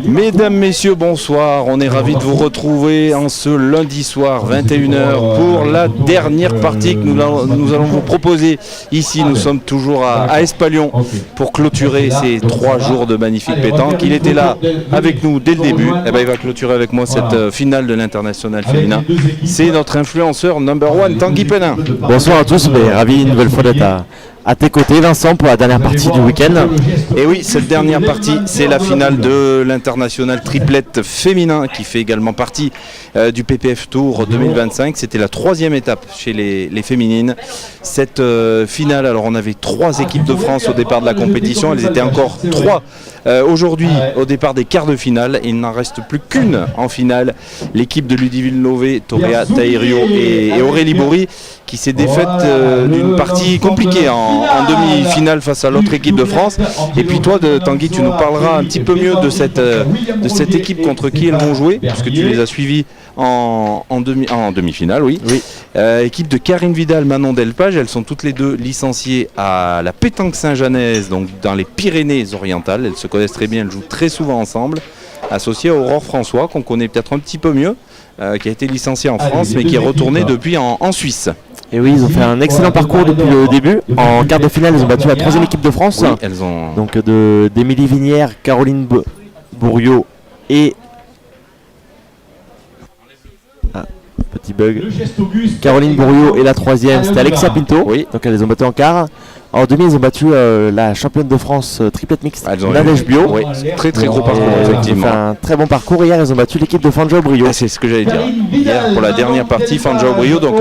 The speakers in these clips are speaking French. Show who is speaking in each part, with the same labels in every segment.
Speaker 1: Mesdames, messieurs, bonsoir. On est ravis de vous retrouver en ce lundi soir, 21h, pour la dernière partie que nous allons vous proposer ici. Nous sommes toujours à Espalion pour clôturer ces 3 jours de magnifique pétanque. Il était là avec nous dès le début. Et il va clôturer avec moi cette finale de l'international féminin. C'est notre influenceur number one, Tanguy Penin.
Speaker 2: Bonsoir à tous, ravi une nouvelle fois d'être à tes côtés, Vincent, pour la dernière partie du week-end.
Speaker 1: Et oui, cette dernière partie, c'est la finale de l'international triplette féminin qui fait également partie du PPF Tour 2025. C'était la 3e étape chez les féminines. Cette finale, alors on avait 3 équipes de France au départ de la compétition. Elles étaient encore 3 aujourd'hui au départ des quarts de finale. Il n'en reste plus qu'une en finale. L'équipe de Ludivine Lové, Torea Tahirio et Aurélie Bourri, qui s'est défaite d'une partie compliquée en demi-finale face à l'autre équipe de France. Et puis toi, Tanguy, tu nous parleras un petit peu mieux de cette équipe contre qui elles vont jouer, puisque tu les as suivies en demi-finale, oui. Équipe de Karine Vidal, Manon Delpage. Elles sont toutes les deux licenciées à la pétanque Saint-Jeannaise, donc dans les Pyrénées-Orientales. Elles se connaissent très bien, elles jouent très souvent ensemble. Associée à Aurore François, qu'on connaît peut-être un petit peu mieux, qui a été licenciée en France, mais qui est retournée depuis en Suisse.
Speaker 2: Et oui, ils ont fait un excellent parcours depuis le début. En quart de finale, ils ont battu la 3e équipe de France.
Speaker 1: Oui, elles ont...
Speaker 2: Donc d'Émilie Vinière, Caroline Bourriot et... petit bug. Caroline Bourriot et la 3e, c'était Alexia Pinto.
Speaker 1: Oui.
Speaker 2: Donc elles les ont battues en quart. En demi, ils ont battu la championne de France triplette mixte, Nadège Bio.
Speaker 1: Oui, très gros parcours, effectivement.
Speaker 2: Ils ont fait un très bon parcours. Hier, ils ont battu l'équipe de Fangio Brio.
Speaker 1: C'est ce que j'allais dire. Hier, pour la dernière partie, Fangio Brio, donc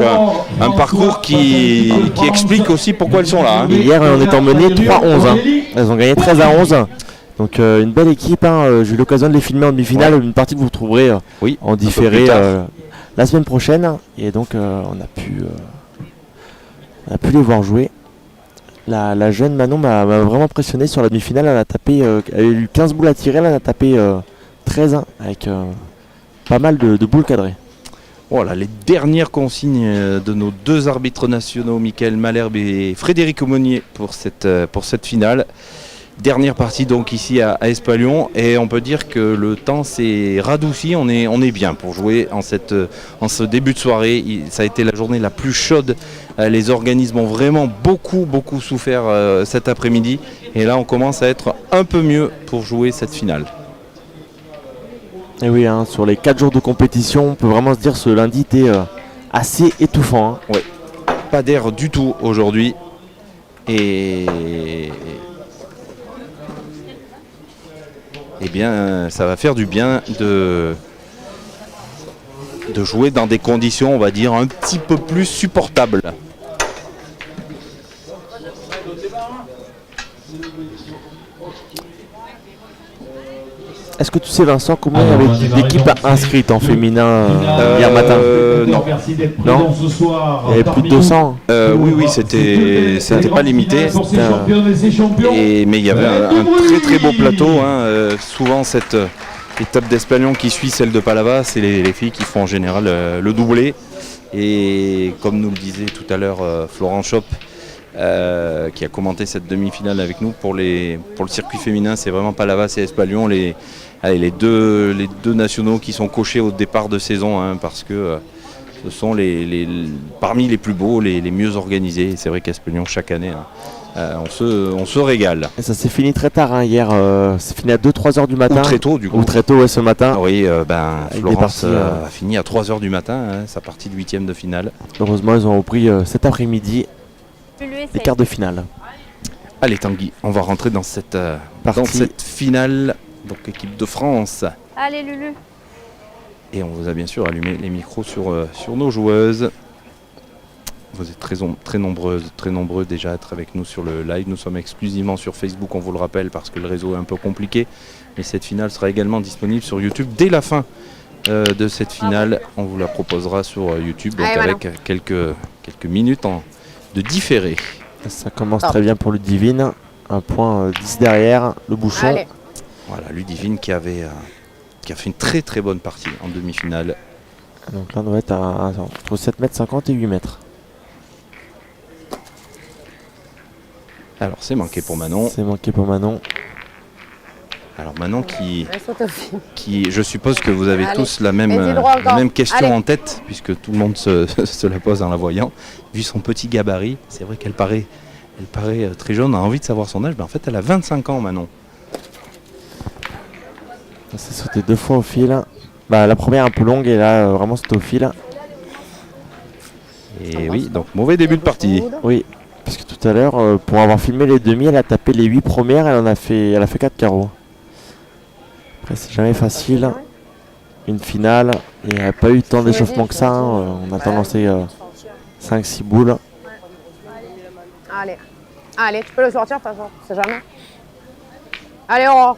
Speaker 1: un parcours qui explique aussi pourquoi elles sont là.
Speaker 2: Hier, on est emmené 3-11. Elles ont gagné 13-11. Donc une belle équipe. J'ai eu l'occasion de les filmer en demi-finale. Une partie que vous retrouverez en différé la semaine prochaine. Et donc, on a pu les voir jouer. La jeune Manon m'a vraiment impressionné sur la demi-finale. Elle a eu 15 boules à tirer, elle en a tapé 13 avec pas mal de boules cadrées.
Speaker 1: Voilà, les dernières consignes de nos 2 arbitres nationaux, Michael Malherbe et Frédéric Aumonier pour cette finale. Dernière partie donc ici à Espalion, et on peut dire que le temps s'est radouci, on est bien pour jouer en ce début de soirée. Ça a été la journée la plus chaude, les organismes ont vraiment beaucoup souffert cet après-midi, et là on commence à être un peu mieux pour jouer cette finale.
Speaker 2: Et oui, sur les 4 jours de compétition, on peut vraiment se dire que ce lundi était assez étouffant.
Speaker 1: Oui, pas d'air du tout aujourd'hui, et... Eh bien, ça va faire du bien de jouer dans des conditions, on va dire, un petit peu plus supportables.
Speaker 2: Est-ce que tu sais, Vincent, combien il y avait d'équipes inscrites en féminin hier matin?
Speaker 1: Non.
Speaker 2: Il y avait plus de 200.
Speaker 1: Oui, c'était pas limité. Mais il y avait un très beau plateau. Souvent, cette étape d'Espalion qui suit celle de Palavas, c'est les filles qui font en général le doublé. Et comme nous le disait tout à l'heure Florent Chop, qui a commenté cette demi-finale avec nous, pour le circuit féminin, c'est vraiment Palavas et Espalion les deux nationaux qui sont cochés au départ de saison, parce que ce sont parmi les plus beaux, les mieux organisés. C'est vrai qu'Espalion, chaque année, on se régale.
Speaker 2: Et ça s'est fini très tard hier, c'est fini à 2-3 heures du matin.
Speaker 1: Ou très tôt du coup.
Speaker 2: Ou très tôt ce matin.
Speaker 1: Oui, Florence a fini à 3 heures du matin, sa partie de 8e de finale.
Speaker 2: Heureusement, ils ont repris cet après-midi les quarts de finale.
Speaker 1: Allez Tanguy, on va rentrer dans cette finale, donc équipe de France.
Speaker 3: Allez Lulu.
Speaker 1: Et on vous a bien sûr allumé les micros sur nos joueuses. Vous êtes très nombreux déjà à être avec nous sur le live. Nous sommes exclusivement sur Facebook, on vous le rappelle, parce que le réseau est un peu compliqué. Mais cette finale sera également disponible sur YouTube dès la fin de cette finale. On vous la proposera sur YouTube, donc avec quelques minutes de différé.
Speaker 2: Ça commence très bien pour Ludivine. Un point 10 derrière, le bouchon.
Speaker 3: Allez.
Speaker 1: Voilà, Ludivine qui a fait une très bonne partie en demi-finale.
Speaker 2: Donc là on doit être entre 7,50 m et 8 mètres.
Speaker 1: Alors c'est manqué pour Manon.
Speaker 2: C'est manqué pour Manon.
Speaker 1: Alors Manon qui je suppose que vous avez tous la même question en tête, puisque tout le monde se la pose en la voyant. Vu son petit gabarit, c'est vrai qu'elle paraît très jeune, on a envie de savoir son âge, mais en fait elle a 25 ans Manon.
Speaker 2: Elle s'est sauté 2 fois au fil. Bah, la première un peu longue et là vraiment c'était au fil.
Speaker 1: Et oui, donc mauvais début de partie.
Speaker 2: Oui, parce que tout à l'heure, pour avoir filmé les demi, elle a tapé les 8 premières, elle a fait 4 carreaux. Après c'est jamais facile. Une finale, et il n'y a pas eu tant d'échauffement que ça. On a tendance à 5-6 boules.
Speaker 3: Allez, tu peux le sortir de toute façon, c'est jamais. Allez, Aurore.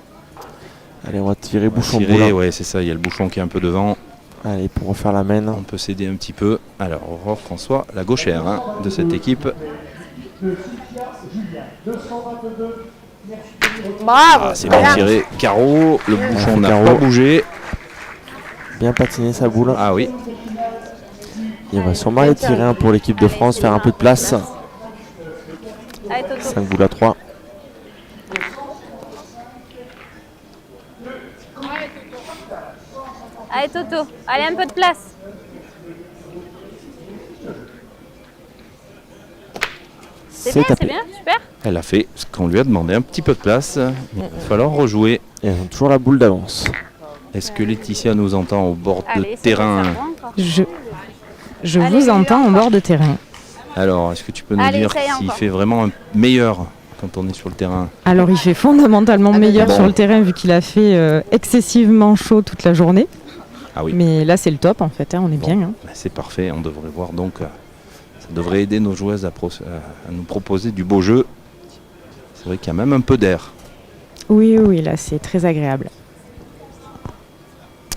Speaker 2: Allez, on va tirer bouchon boule.
Speaker 1: Ouais, c'est ça, il y a le bouchon qui est un peu devant.
Speaker 2: Allez, pour refaire la main.
Speaker 1: On peut s'aider un petit peu. Alors, Aurore François, la gauchère de cette équipe.
Speaker 3: Bravo.
Speaker 1: C'est bien tiré. Carreau, le bouchon n'a pas bougé.
Speaker 2: Bien patiné sa boule.
Speaker 1: Ah oui.
Speaker 2: Et on va sûrement aller tirer un pour l'équipe de France, faire un peu de place. 5 boules à 3.
Speaker 4: Allez Toto, allez un peu de place. C'est bien, super.
Speaker 1: Elle a fait ce qu'on lui a demandé, un petit peu de place. Il va falloir rejouer.
Speaker 2: Et elles ont toujours la boule d'avance.
Speaker 1: Est-ce que Laetitia nous entend au bord de terrain?
Speaker 5: Je vous entends au bord de terrain.
Speaker 1: Alors, est-ce que tu peux nous dire s'il fait vraiment meilleur quand on est sur le terrain?
Speaker 5: Alors, il fait fondamentalement meilleur sur le terrain vu qu'il a fait excessivement chaud toute la journée.
Speaker 1: Ah oui.
Speaker 5: Mais là, c'est le top en fait, on est bien.
Speaker 1: C'est parfait, on devrait voir donc. Ça devrait aider nos joueuses à nous proposer du beau jeu. C'est vrai qu'il y a même un peu d'air.
Speaker 5: Oui, là, c'est très agréable.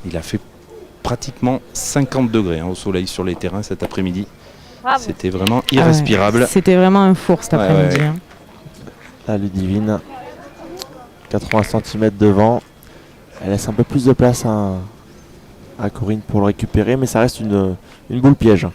Speaker 1: Il a fait pratiquement 50 degrés au soleil sur les terrains cet après-midi. C'était vraiment irrespirable.
Speaker 5: C'était vraiment un four cet après-midi.
Speaker 2: La Ludivine, 80 cm devant. Elle laisse un peu plus de place à Corinne pour le récupérer, mais ça reste une boule piège.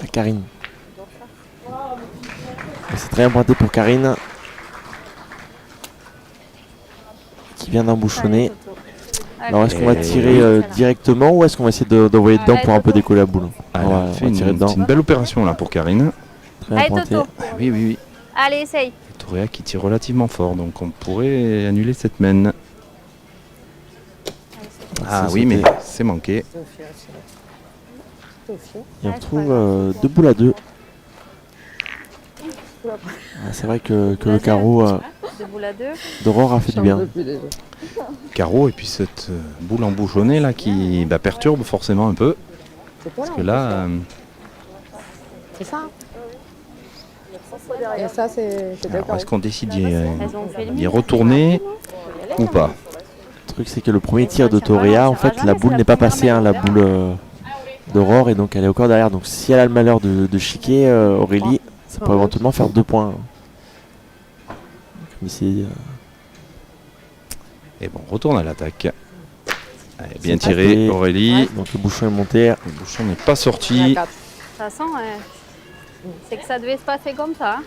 Speaker 2: La Karine. C'est très bien pointé pour Karine. Qui vient d'embouchonner. Alors est-ce qu'on va tirer directement ou est-ce qu'on va essayer d'envoyer dedans pour un peu décoller la boule?
Speaker 1: C'est une belle opération là pour Karine.
Speaker 2: Très bien pointé.
Speaker 1: Oui.
Speaker 4: Allez, essaye.
Speaker 1: Toréa qui tire relativement fort, donc on pourrait annuler cette main. Ah oui, mais c'est manqué.
Speaker 2: Et on retrouve 2 boules à 2. C'est vrai que le carreau d'Aurore a fait du bien.
Speaker 1: Carreau et puis cette boule embouchonnée là qui perturbe forcément un peu. Parce que là...
Speaker 3: C'est ça. Et ça, c'est
Speaker 1: alors est-ce qu'on décide d'y retourner ou pas?
Speaker 2: Le truc c'est que le premier tir de Toréa, en fait la boule n'est pas passée, la boule d'Aurore, et donc elle est encore derrière. Donc si elle a le malheur de chiquer Aurélie, ça peut éventuellement faire 2 points. Comme ici.
Speaker 1: Et bon, retourne à l'attaque. Allez, bien tiré Aurélie.
Speaker 2: Donc le bouchon est monté.
Speaker 1: Le bouchon n'est pas sorti.
Speaker 4: De toute façon, c'est que ça devait se passer comme ça.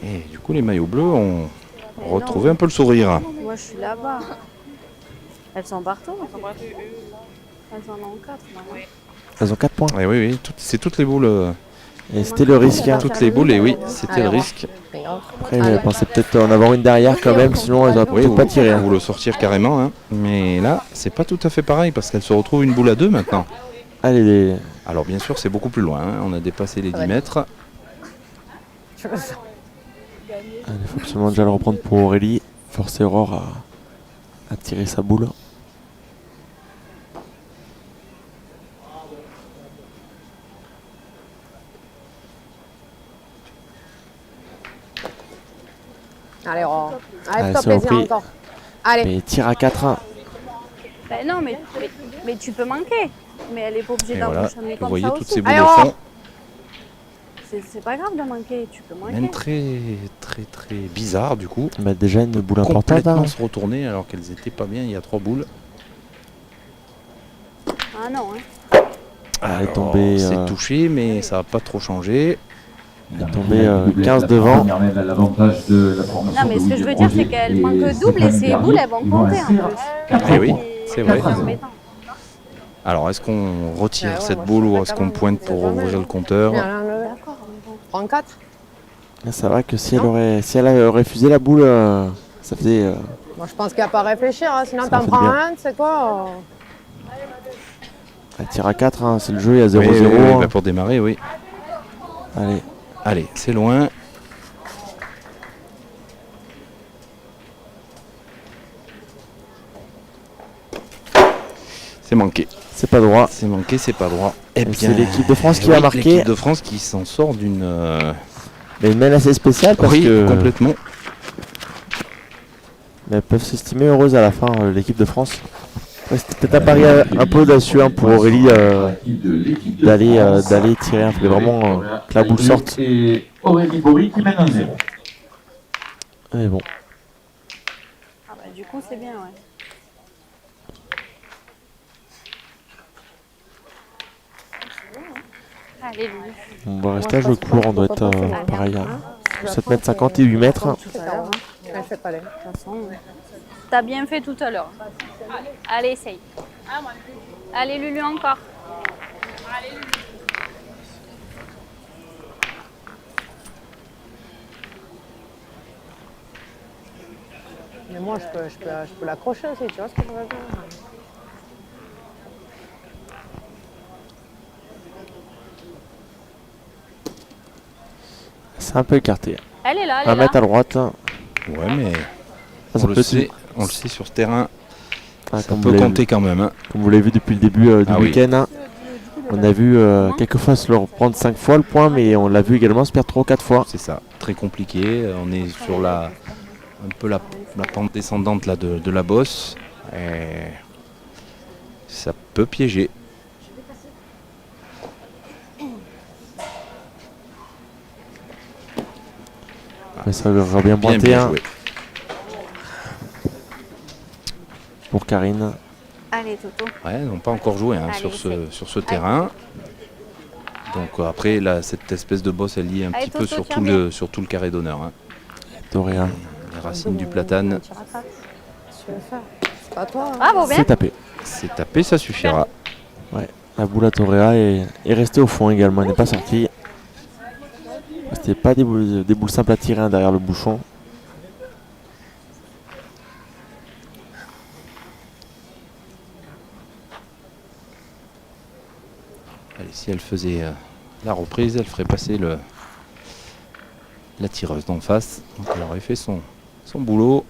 Speaker 1: Et du coup, les maillots bleus ont retrouvé un peu le sourire.
Speaker 4: Moi, je suis là-bas. Elles sont partout. Elles en ont 4.
Speaker 2: Elles ont 4 points.
Speaker 1: Oui, c'est toutes les boules.
Speaker 2: Et c'était le risque.
Speaker 1: Toutes les boules, et oui, c'était le risque.
Speaker 2: Après, elle pensait peut-être en avoir une derrière quand même, sinon elles n'auraient peut-être pas tiré.
Speaker 1: Ou le sortir carrément. Mais là, c'est pas tout à fait pareil parce qu'elle se retrouve une boule à 2 maintenant.
Speaker 2: Allez,
Speaker 1: alors bien sûr, c'est beaucoup plus loin. On a dépassé les 10 mètres.
Speaker 2: Il faut absolument déjà le reprendre pour Aurélie. Forcer Aurore à tirer sa boule.
Speaker 3: Allez, Aurore.
Speaker 2: Allez,
Speaker 3: Allez,
Speaker 2: c'est
Speaker 3: plaisir encore. Allez.
Speaker 2: Mais tire à 4-1.
Speaker 4: Non, mais tu peux manquer. Mais elle est pas obligée d'embouchonner comme ça.
Speaker 1: Vous voyez toutes
Speaker 4: aussi.
Speaker 1: ces boules au fond.
Speaker 4: C'est pas grave de manquer, tu peux manquer.
Speaker 1: Même très très bizarre du coup.
Speaker 2: Bah, déjà une boule importante.
Speaker 1: Complètement
Speaker 2: Hein.
Speaker 1: se retourner alors qu'elles étaient pas bien. Il y a 3 boules.
Speaker 4: Ah non, hein.
Speaker 2: Elle est tombée.
Speaker 1: C'est touché, mais ça va pas trop changer.
Speaker 2: Elle est tombée 15 devant.
Speaker 4: Non, mais ce que je veux dire, c'est qu'elle prend que double et ses boules, elles vont compter en plus.
Speaker 1: Eh oui, c'est vrai.
Speaker 4: C'est embêtant.
Speaker 1: Alors, est-ce qu'on retire
Speaker 3: Ouais,
Speaker 1: cette
Speaker 3: moi,
Speaker 1: boule
Speaker 3: je
Speaker 1: ou
Speaker 3: fais
Speaker 1: est-ce
Speaker 3: pas
Speaker 1: qu'on
Speaker 3: mal.
Speaker 1: pointe
Speaker 3: C'est
Speaker 1: pour
Speaker 3: jamais,
Speaker 1: ouvrir
Speaker 3: hein.
Speaker 1: le compteur?
Speaker 3: Bien, là, le-
Speaker 4: D'accord, mais bon.
Speaker 3: 34.
Speaker 2: C'est vrai que si elle avait refusé la boule, ça faisait.
Speaker 3: Moi, je pense qu'il n'y a pas à réfléchir. Hein. Sinon,
Speaker 2: Ça
Speaker 3: t'en
Speaker 2: fait
Speaker 3: prends
Speaker 2: bien.
Speaker 3: un, tu sais quoi
Speaker 2: Elle tire à 4, hein, c'est le jeu, il y a 0-0.
Speaker 1: Oui, oui,
Speaker 2: hein.
Speaker 1: bah, pour démarrer, oui.
Speaker 2: Allez,
Speaker 1: Allez, c'est loin. C'est manqué.
Speaker 2: c'est pas droit.
Speaker 1: C'est manqué, c'est pas droit.
Speaker 2: Et
Speaker 1: Eh bien,
Speaker 2: c'est l'équipe de France qui
Speaker 1: oui,
Speaker 2: va marquer.
Speaker 1: L'équipe de France qui s'en sort d'une.
Speaker 2: Mais une main assez spéciale parce
Speaker 1: Oui,
Speaker 2: que
Speaker 1: complètement.
Speaker 2: mais elles peuvent s'estimer heureuses à la fin, l'équipe de France. Ouais, c'était peut-être un pari un peu audacieux hein, pour Aurélie d'aller tirer. Il fallait vraiment que la boule sorte.
Speaker 6: Et Aurélie Bory qui mène 1-0.
Speaker 2: Mais bon,
Speaker 4: Ah bah, du coup, c'est bien, ouais. Allez, Lulu.
Speaker 2: on va rester à jeu court, on doit être pareil à 7 mètres 50 et 8 mètres.
Speaker 4: Tout à l'heure, hein.
Speaker 3: Je fais pas les.
Speaker 4: De toute façon, t'as bien fait tout à l'heure. Allez, essaye. Allez, Lulu, encore.
Speaker 3: Mais moi, je peux l'accrocher aussi, tu vois ce que je veux dire.
Speaker 2: C'est un peu écarté.
Speaker 4: Elle est là, elle
Speaker 2: 1
Speaker 4: est là.
Speaker 2: mètre à droite.
Speaker 1: Ouais, mais
Speaker 2: Ça,
Speaker 1: on
Speaker 2: peut
Speaker 1: le
Speaker 2: être-
Speaker 1: sait, sur ce terrain,
Speaker 2: Ah,
Speaker 1: ça
Speaker 2: comme
Speaker 1: peut
Speaker 2: vous l'avez
Speaker 1: compter quand même. Hein.
Speaker 2: Comme vous l'avez vu depuis le début du
Speaker 1: Ah oui.
Speaker 2: week-end, hein. On a vu quelques fois se le reprendre 5 fois le point, mais on l'a vu également se perdre 3 ou 4 fois.
Speaker 1: C'est ça, très compliqué. On est sur un peu la pente descendante là, de la bosse. Et ça peut piéger.
Speaker 2: Mais ça aura bien
Speaker 1: Bien,
Speaker 2: pointé
Speaker 1: bien
Speaker 2: hein,
Speaker 1: joué.
Speaker 2: pour Karine.
Speaker 4: Allez, Toto.
Speaker 1: Ouais, ils n'ont pas encore joué hein,
Speaker 4: Allez,
Speaker 1: sur ce terrain. Donc après, là, cette espèce de bosse, elle lie un
Speaker 4: Allez,
Speaker 1: petit peu
Speaker 4: Toto,
Speaker 1: sur
Speaker 4: tiens
Speaker 1: tout,
Speaker 4: bien.
Speaker 1: sur tout le carré d'honneur. Hein.
Speaker 2: Doréa.
Speaker 1: Les racines du platane.
Speaker 3: Qu'est-ce que tu veux faire? C'est pas toi. Hein.
Speaker 4: Bravo, bien.
Speaker 2: C'est tapé.
Speaker 1: C'est tapé, ça suffira.
Speaker 2: La boule à Toréa est restée au fond également, elle n'est pas sortie. C'était pas des boules simples à tirer hein, derrière le bouchon.
Speaker 1: Allez, si elle faisait la reprise, elle ferait passer la tireuse d'en face. Donc elle aurait fait son boulot.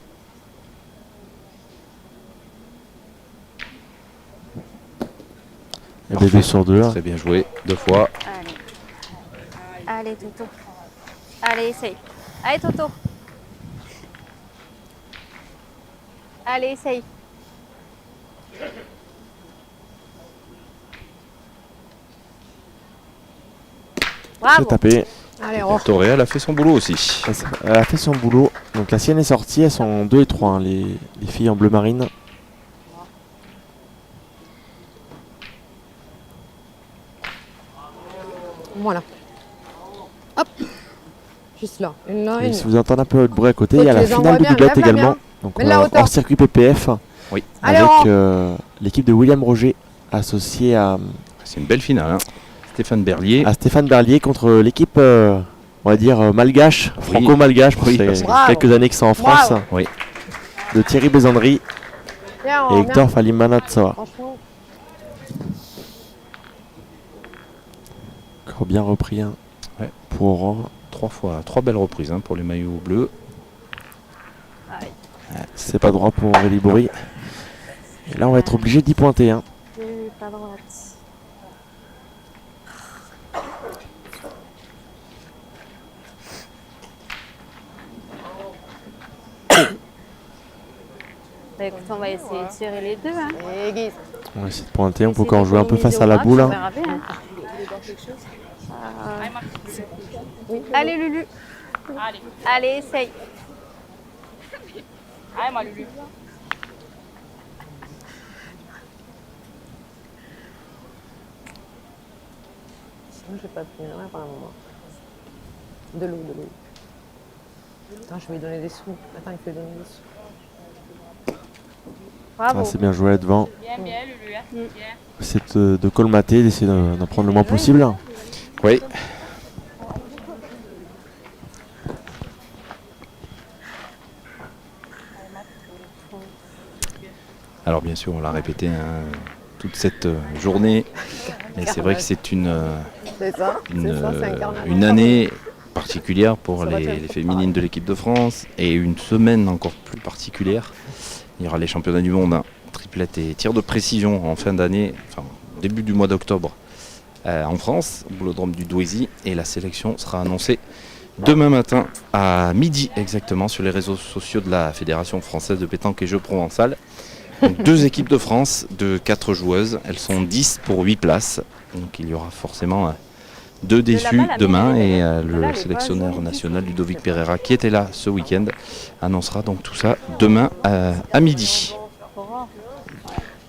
Speaker 2: Et bien 2 sur 2.
Speaker 1: Très bien joué, 2 fois.
Speaker 4: Allez. Allez, Toto. Allez, essaye. Allez, Toto. Allez, essaye.
Speaker 2: C'est
Speaker 4: Bravo.
Speaker 2: tapé.
Speaker 3: Allez, on
Speaker 1: Toré, elle a fait son boulot aussi.
Speaker 2: Elle a fait son boulot. Donc la sienne est sortie, elles sont 2 et 3, hein, les filles en bleu marine.
Speaker 3: Voilà. Hop. Juste là. Une là,
Speaker 2: Et
Speaker 3: une.
Speaker 2: si vous entendez un peu de bruit à côté,
Speaker 3: Faut
Speaker 2: il y a
Speaker 3: que
Speaker 2: la
Speaker 3: tu les
Speaker 2: finale
Speaker 3: envoies
Speaker 2: de
Speaker 3: bien,
Speaker 2: doublette
Speaker 3: lève-la
Speaker 2: également.
Speaker 3: bien.
Speaker 2: Donc
Speaker 3: Mets-la à hauteur.
Speaker 2: hors circuit PPF.
Speaker 1: Oui.
Speaker 3: Allez,
Speaker 2: Avec
Speaker 3: on.
Speaker 2: l'équipe de William Roger associée à
Speaker 1: C'est une belle finale. Hein. Stéphane Berlier.
Speaker 2: Stéphane Berlier contre l'équipe, on va dire, malgache, franco-malgache, parce
Speaker 1: Oui,
Speaker 2: que
Speaker 1: parce
Speaker 2: c'est
Speaker 3: que-
Speaker 2: quelques années que c'est en France,
Speaker 3: Bravo.
Speaker 1: Oui.
Speaker 2: de Thierry Bézandry
Speaker 3: Viens,
Speaker 2: et
Speaker 3: on.
Speaker 2: Hector Falimanatsoa.
Speaker 3: Franchement.
Speaker 2: Encore bien repris hein,
Speaker 1: Ouais.
Speaker 2: pour Aurore.
Speaker 1: 3 belles reprises hein, pour les maillots bleus.
Speaker 2: C'est pas droit pour Aurélie Bory. Et là, on va être obligé d'y pointer. Hein.
Speaker 4: Pas droite. Bah écoute, on va essayer de tirer les deux. Hein.
Speaker 3: Et Guise.
Speaker 2: On va essayer de pointer. On peut
Speaker 4: Essayer
Speaker 2: encore jouer un peu
Speaker 4: d'économiser
Speaker 2: face à la
Speaker 4: au max,
Speaker 2: boule.
Speaker 4: on
Speaker 2: Hein.
Speaker 4: verra bien, hein. Allez Lulu. Allez, essaye. Allez, moi, Lulu.
Speaker 3: Sinon, j'ai pas pu rien pendant un moment. De l'eau. Attends, je vais lui donner des sous. Attends, il faut lui donner des sous. Bravo.
Speaker 2: Ah, c'est bien joué là devant.
Speaker 4: Bien, Lulu. Bien.
Speaker 2: C'est de colmater, d'essayer d'en prendre le moins possible.
Speaker 1: Oui. Alors bien sûr, on l'a répété toute cette journée, mais c'est vrai que c'est une année particulière pour les féminines de l'équipe de France et une semaine encore plus particulière. Il y aura les championnats du monde, triplette et tir de précision en fin d'année, enfin début du mois d'octobre en France, au boulodrome du Douaisis, et la sélection sera annoncée demain matin à midi exactement sur les réseaux sociaux de la Fédération française de pétanque et jeux provençal. Donc, 2 équipes de France de 4 joueuses, elles sont 10 pour 8 places, donc il y aura forcément 2 déçus demain et le sélectionneur national Ludovic Pereira qui était là ce week-end annoncera donc tout ça demain à midi.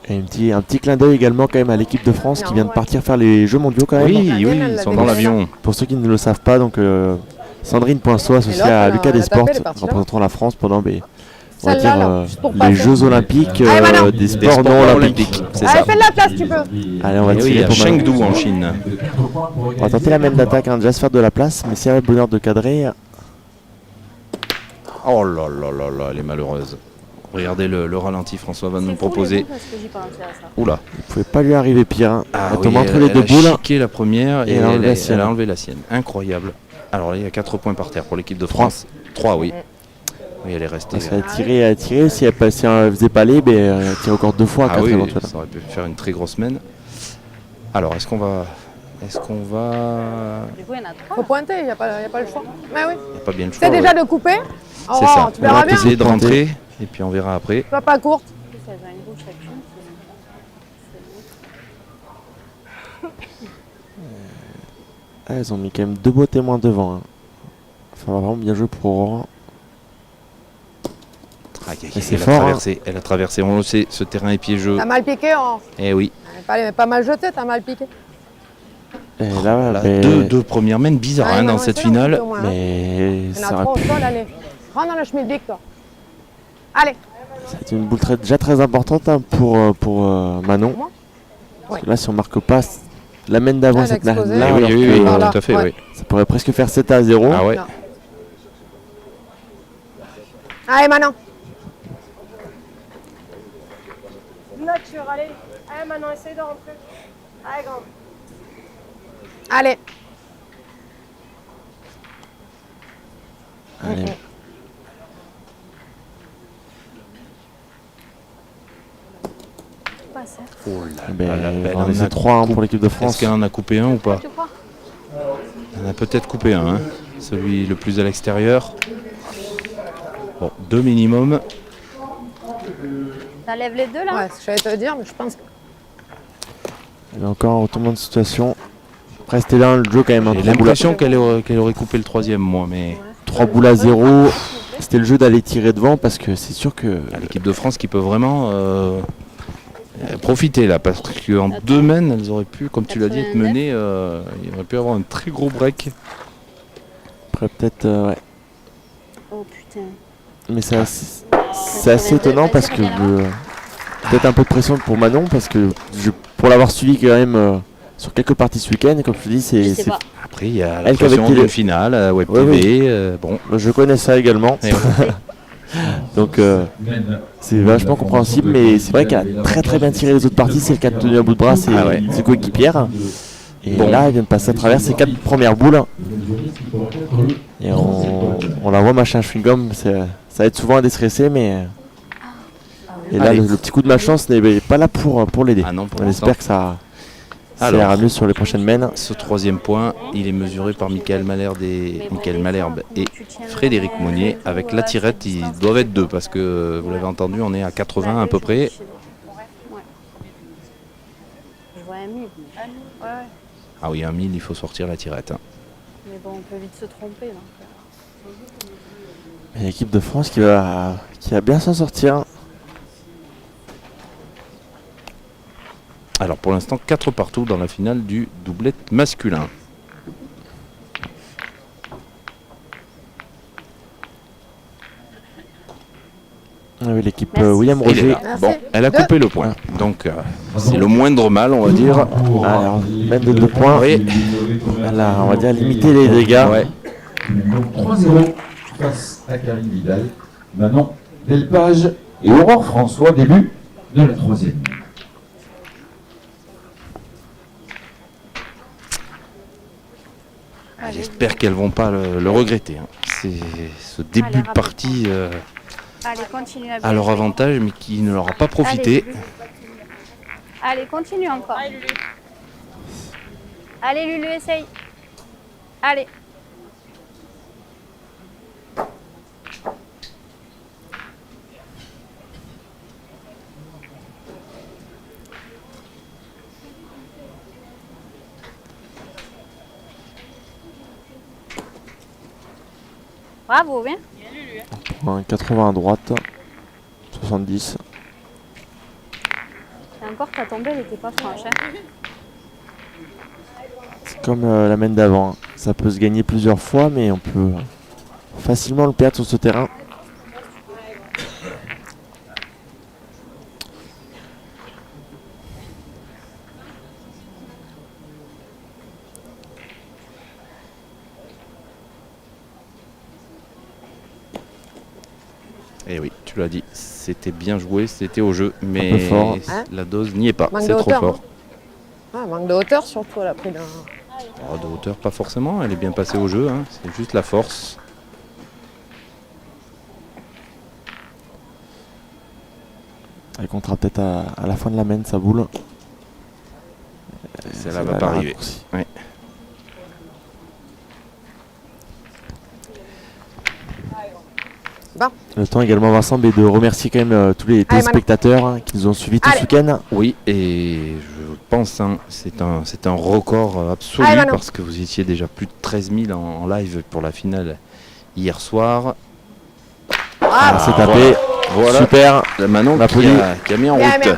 Speaker 2: Et un petit clin d'œil également quand même à l'équipe de France qui vient de partir faire les Jeux mondiaux quand même.
Speaker 1: Oui, ils sont dans l'avion.
Speaker 2: Pour ceux qui ne le savent pas, donc Sandrine Poinceau associée à Lucas Desportes représentant la France pendant on va dire les Jeux Olympiques des sports non olympiques.
Speaker 1: C'est ça.
Speaker 3: Allez, fais de la place, tu peux.
Speaker 2: Allez, on va tirer
Speaker 1: à
Speaker 2: pour
Speaker 1: Chengdu en Chine.
Speaker 2: On va tenter la même d'attaque, déjà se faire de la place, mais si elle a le bonheur de cadrer.
Speaker 1: Oh là là là là, elle est malheureuse. Regardez le ralenti, François va nous proposer. Oula.
Speaker 2: Il ne pouvait pas lui arriver pire. Hein. Elle tombe entre les deux
Speaker 1: elle
Speaker 2: boules.
Speaker 1: a chiqué la première et elle a enlevé la sienne. Incroyable. Alors là, il y a 4 points par terre pour l'équipe de France. 3, oui. Oui, elle est restée.
Speaker 2: Elle a tiré, si elle faisait pas les, elle tire encore 2 fois à 4
Speaker 1: oui,
Speaker 2: éventuellement.
Speaker 1: ça aurait pu faire une très grosse semaine. Alors, est-ce qu'on va...
Speaker 4: Du coup, il y en a 3.
Speaker 3: Faut pointer, il n'y a pas le choix. Mais oui.
Speaker 1: Il n'y a pas bien le choix.
Speaker 3: C'est déjà de couper.
Speaker 1: C'est ça.
Speaker 3: Tu verras
Speaker 1: On va
Speaker 3: bien.
Speaker 1: essayer de rentrer et puis on verra après.
Speaker 3: Pas courte.
Speaker 2: Elles ont mis quand même 2 beaux témoins devant. Hein. Ça va vraiment bien jouer pour Aurore.
Speaker 1: Elle a traversé, on le sait, ce terrain est piégeux.
Speaker 3: T'as mal piqué.
Speaker 1: Eh oui.
Speaker 3: Pas mal jeté, t'as mal piqué.
Speaker 2: Et là,
Speaker 1: deux premières mènes bizarres dans cette finale.
Speaker 2: Mais
Speaker 3: il y en a
Speaker 2: ça
Speaker 3: 3 au
Speaker 2: aurait pu...
Speaker 3: sol, allez. Rentre dans le schmilblick, toi. Allez.
Speaker 2: C'est une boule déjà très importante pour Manon. Parce que là, si on marque pas la mène d'avant, cette mène-là,
Speaker 1: oui, tout à fait, oui.
Speaker 2: Ça pourrait presque faire 7-0.
Speaker 1: Ah ouais.
Speaker 3: Allez, Manon.
Speaker 7: Nature, allez. Allez, Manon, essaye de rentrer. Allez, grande.
Speaker 3: Allez.
Speaker 2: Allez.
Speaker 1: Oh là là,
Speaker 2: on en a 3 pour l'équipe de France.
Speaker 1: Est-ce qu'elle en a coupé un ou pas? Elle en a peut-être coupé un, celui le plus à l'extérieur. Bon, 2 minimum.
Speaker 4: T'enlèves les 2 là?
Speaker 3: Ouais, ce que j'allais te dire, mais je pense que...
Speaker 2: Elle est encore en retournement de situation. Après, c'était là le jeu quand même.
Speaker 1: J'ai l'impression qu'elle aurait coupé le 3e, moi, mais...
Speaker 2: 3 boules à 0. C'était le jeu d'aller tirer devant parce que c'est sûr que...
Speaker 1: L'équipe de France qui peut vraiment profiter là, parce qu'en 2 mènes, elles auraient pu, comme tu l'as dit, être menées. Il aurait pu avoir un très gros break.
Speaker 2: Après, peut-être... ouais.
Speaker 4: Oh putain.
Speaker 2: Mais c'est assez étonnant parce que... peut-être un peu de pression pour Manon parce que pour l'avoir suivi quand même sur quelques parties ce week-end, comme je te dis, c'est...
Speaker 1: Après, il y a la pression d'une finale, Web TV, bon.
Speaker 2: Je connais ça également. Donc c'est vachement compréhensible, mais c'est vrai qu'elle a très très bien tiré les autres parties. C'est le cas de tenir à bout de bras, c'est ses coéquipières. Et là, elle vient de passer à travers ses 4 premières boules. Et on la voit machin chewing-gum, ça aide souvent à déstresser, mais... Et là, le petit coup de malchance n'est pas là pour l'aider. On espère que ça ira mieux sur les prochaines mènes.
Speaker 1: Ce 3e point, il est mesuré par Michael Malherbe et Frédéric Monnier. Avec la tirette, ils doivent être 2 parce que, vous l'avez entendu, on est à 80 à peu près.
Speaker 4: Je vois 1 000.
Speaker 1: Ah oui, 1 000, il faut sortir la tirette.
Speaker 4: Mais bon, on peut vite se tromper. Donc.
Speaker 2: Et l'équipe de France qui va bien s'en sortir.
Speaker 1: Alors pour l'instant 4 partout dans la finale du doublette masculin.
Speaker 2: Ah oui, l'équipe
Speaker 4: Merci.
Speaker 2: William
Speaker 1: Elle est
Speaker 2: Roger.
Speaker 1: là. Bon, elle a coupé le point. Donc c'est le moindre mal, on va dire.
Speaker 2: Alors, même de 2 points.
Speaker 1: Oui.
Speaker 2: Elle a, on va dire, limité les dégâts.
Speaker 1: Ouais.
Speaker 6: Donc 3-0 face à Karine Vidal. Manon Delpage et Aurore François, début de la 3e.
Speaker 1: J'espère qu'elles vont pas le regretter. Hein. C'est ce début
Speaker 4: Allez,
Speaker 1: de partie
Speaker 4: Allez, continue à bien
Speaker 1: à leur
Speaker 4: jouer.
Speaker 1: avantage, mais qui ne leur a pas profité.
Speaker 4: Allez, Lulu. Allez, continue encore. Allez, Lulu, essaye. Allez. Bravo, bien.
Speaker 2: Un 80 à droite. 70.
Speaker 4: Et encore, ta tombée, elle n'était pas franche. Hein.
Speaker 2: C'est comme la main d'avant. Hein. Ça peut se gagner plusieurs fois, mais on peut facilement le perdre sur ce terrain.
Speaker 1: Et oui, tu l'as dit, c'était bien joué, c'était au jeu,
Speaker 2: peu
Speaker 1: mais
Speaker 2: fort.
Speaker 3: Hein,
Speaker 1: la dose n'y est pas,
Speaker 3: manque
Speaker 1: c'est
Speaker 3: de
Speaker 1: trop
Speaker 3: hauteur,
Speaker 1: fort.
Speaker 3: Ah, manque de hauteur surtout, elle a pris d'un.
Speaker 1: Oh, de hauteur, pas forcément, elle est bien passée au jeu, hein. C'est juste la force.
Speaker 2: Elle comptera peut-être à la fin de la main sa boule.
Speaker 1: Celle-là va pas arriver. Ouais.
Speaker 3: Bon.
Speaker 2: Le temps également, Vincent, mais de remercier quand même tous les téléspectateurs hein, qui nous ont suivis tout ce week-end.
Speaker 1: Oui, et je pense hein, c'est un record absolu
Speaker 3: Allez, Manon.
Speaker 1: parce que vous étiez déjà plus de 13 000 en live pour la finale hier soir.
Speaker 2: Ah, c'est tapé.
Speaker 1: Voilà.
Speaker 2: Super.
Speaker 1: La Manon
Speaker 2: On applaudit.
Speaker 1: qui a mis en
Speaker 3: Bien,
Speaker 1: route.
Speaker 3: bien.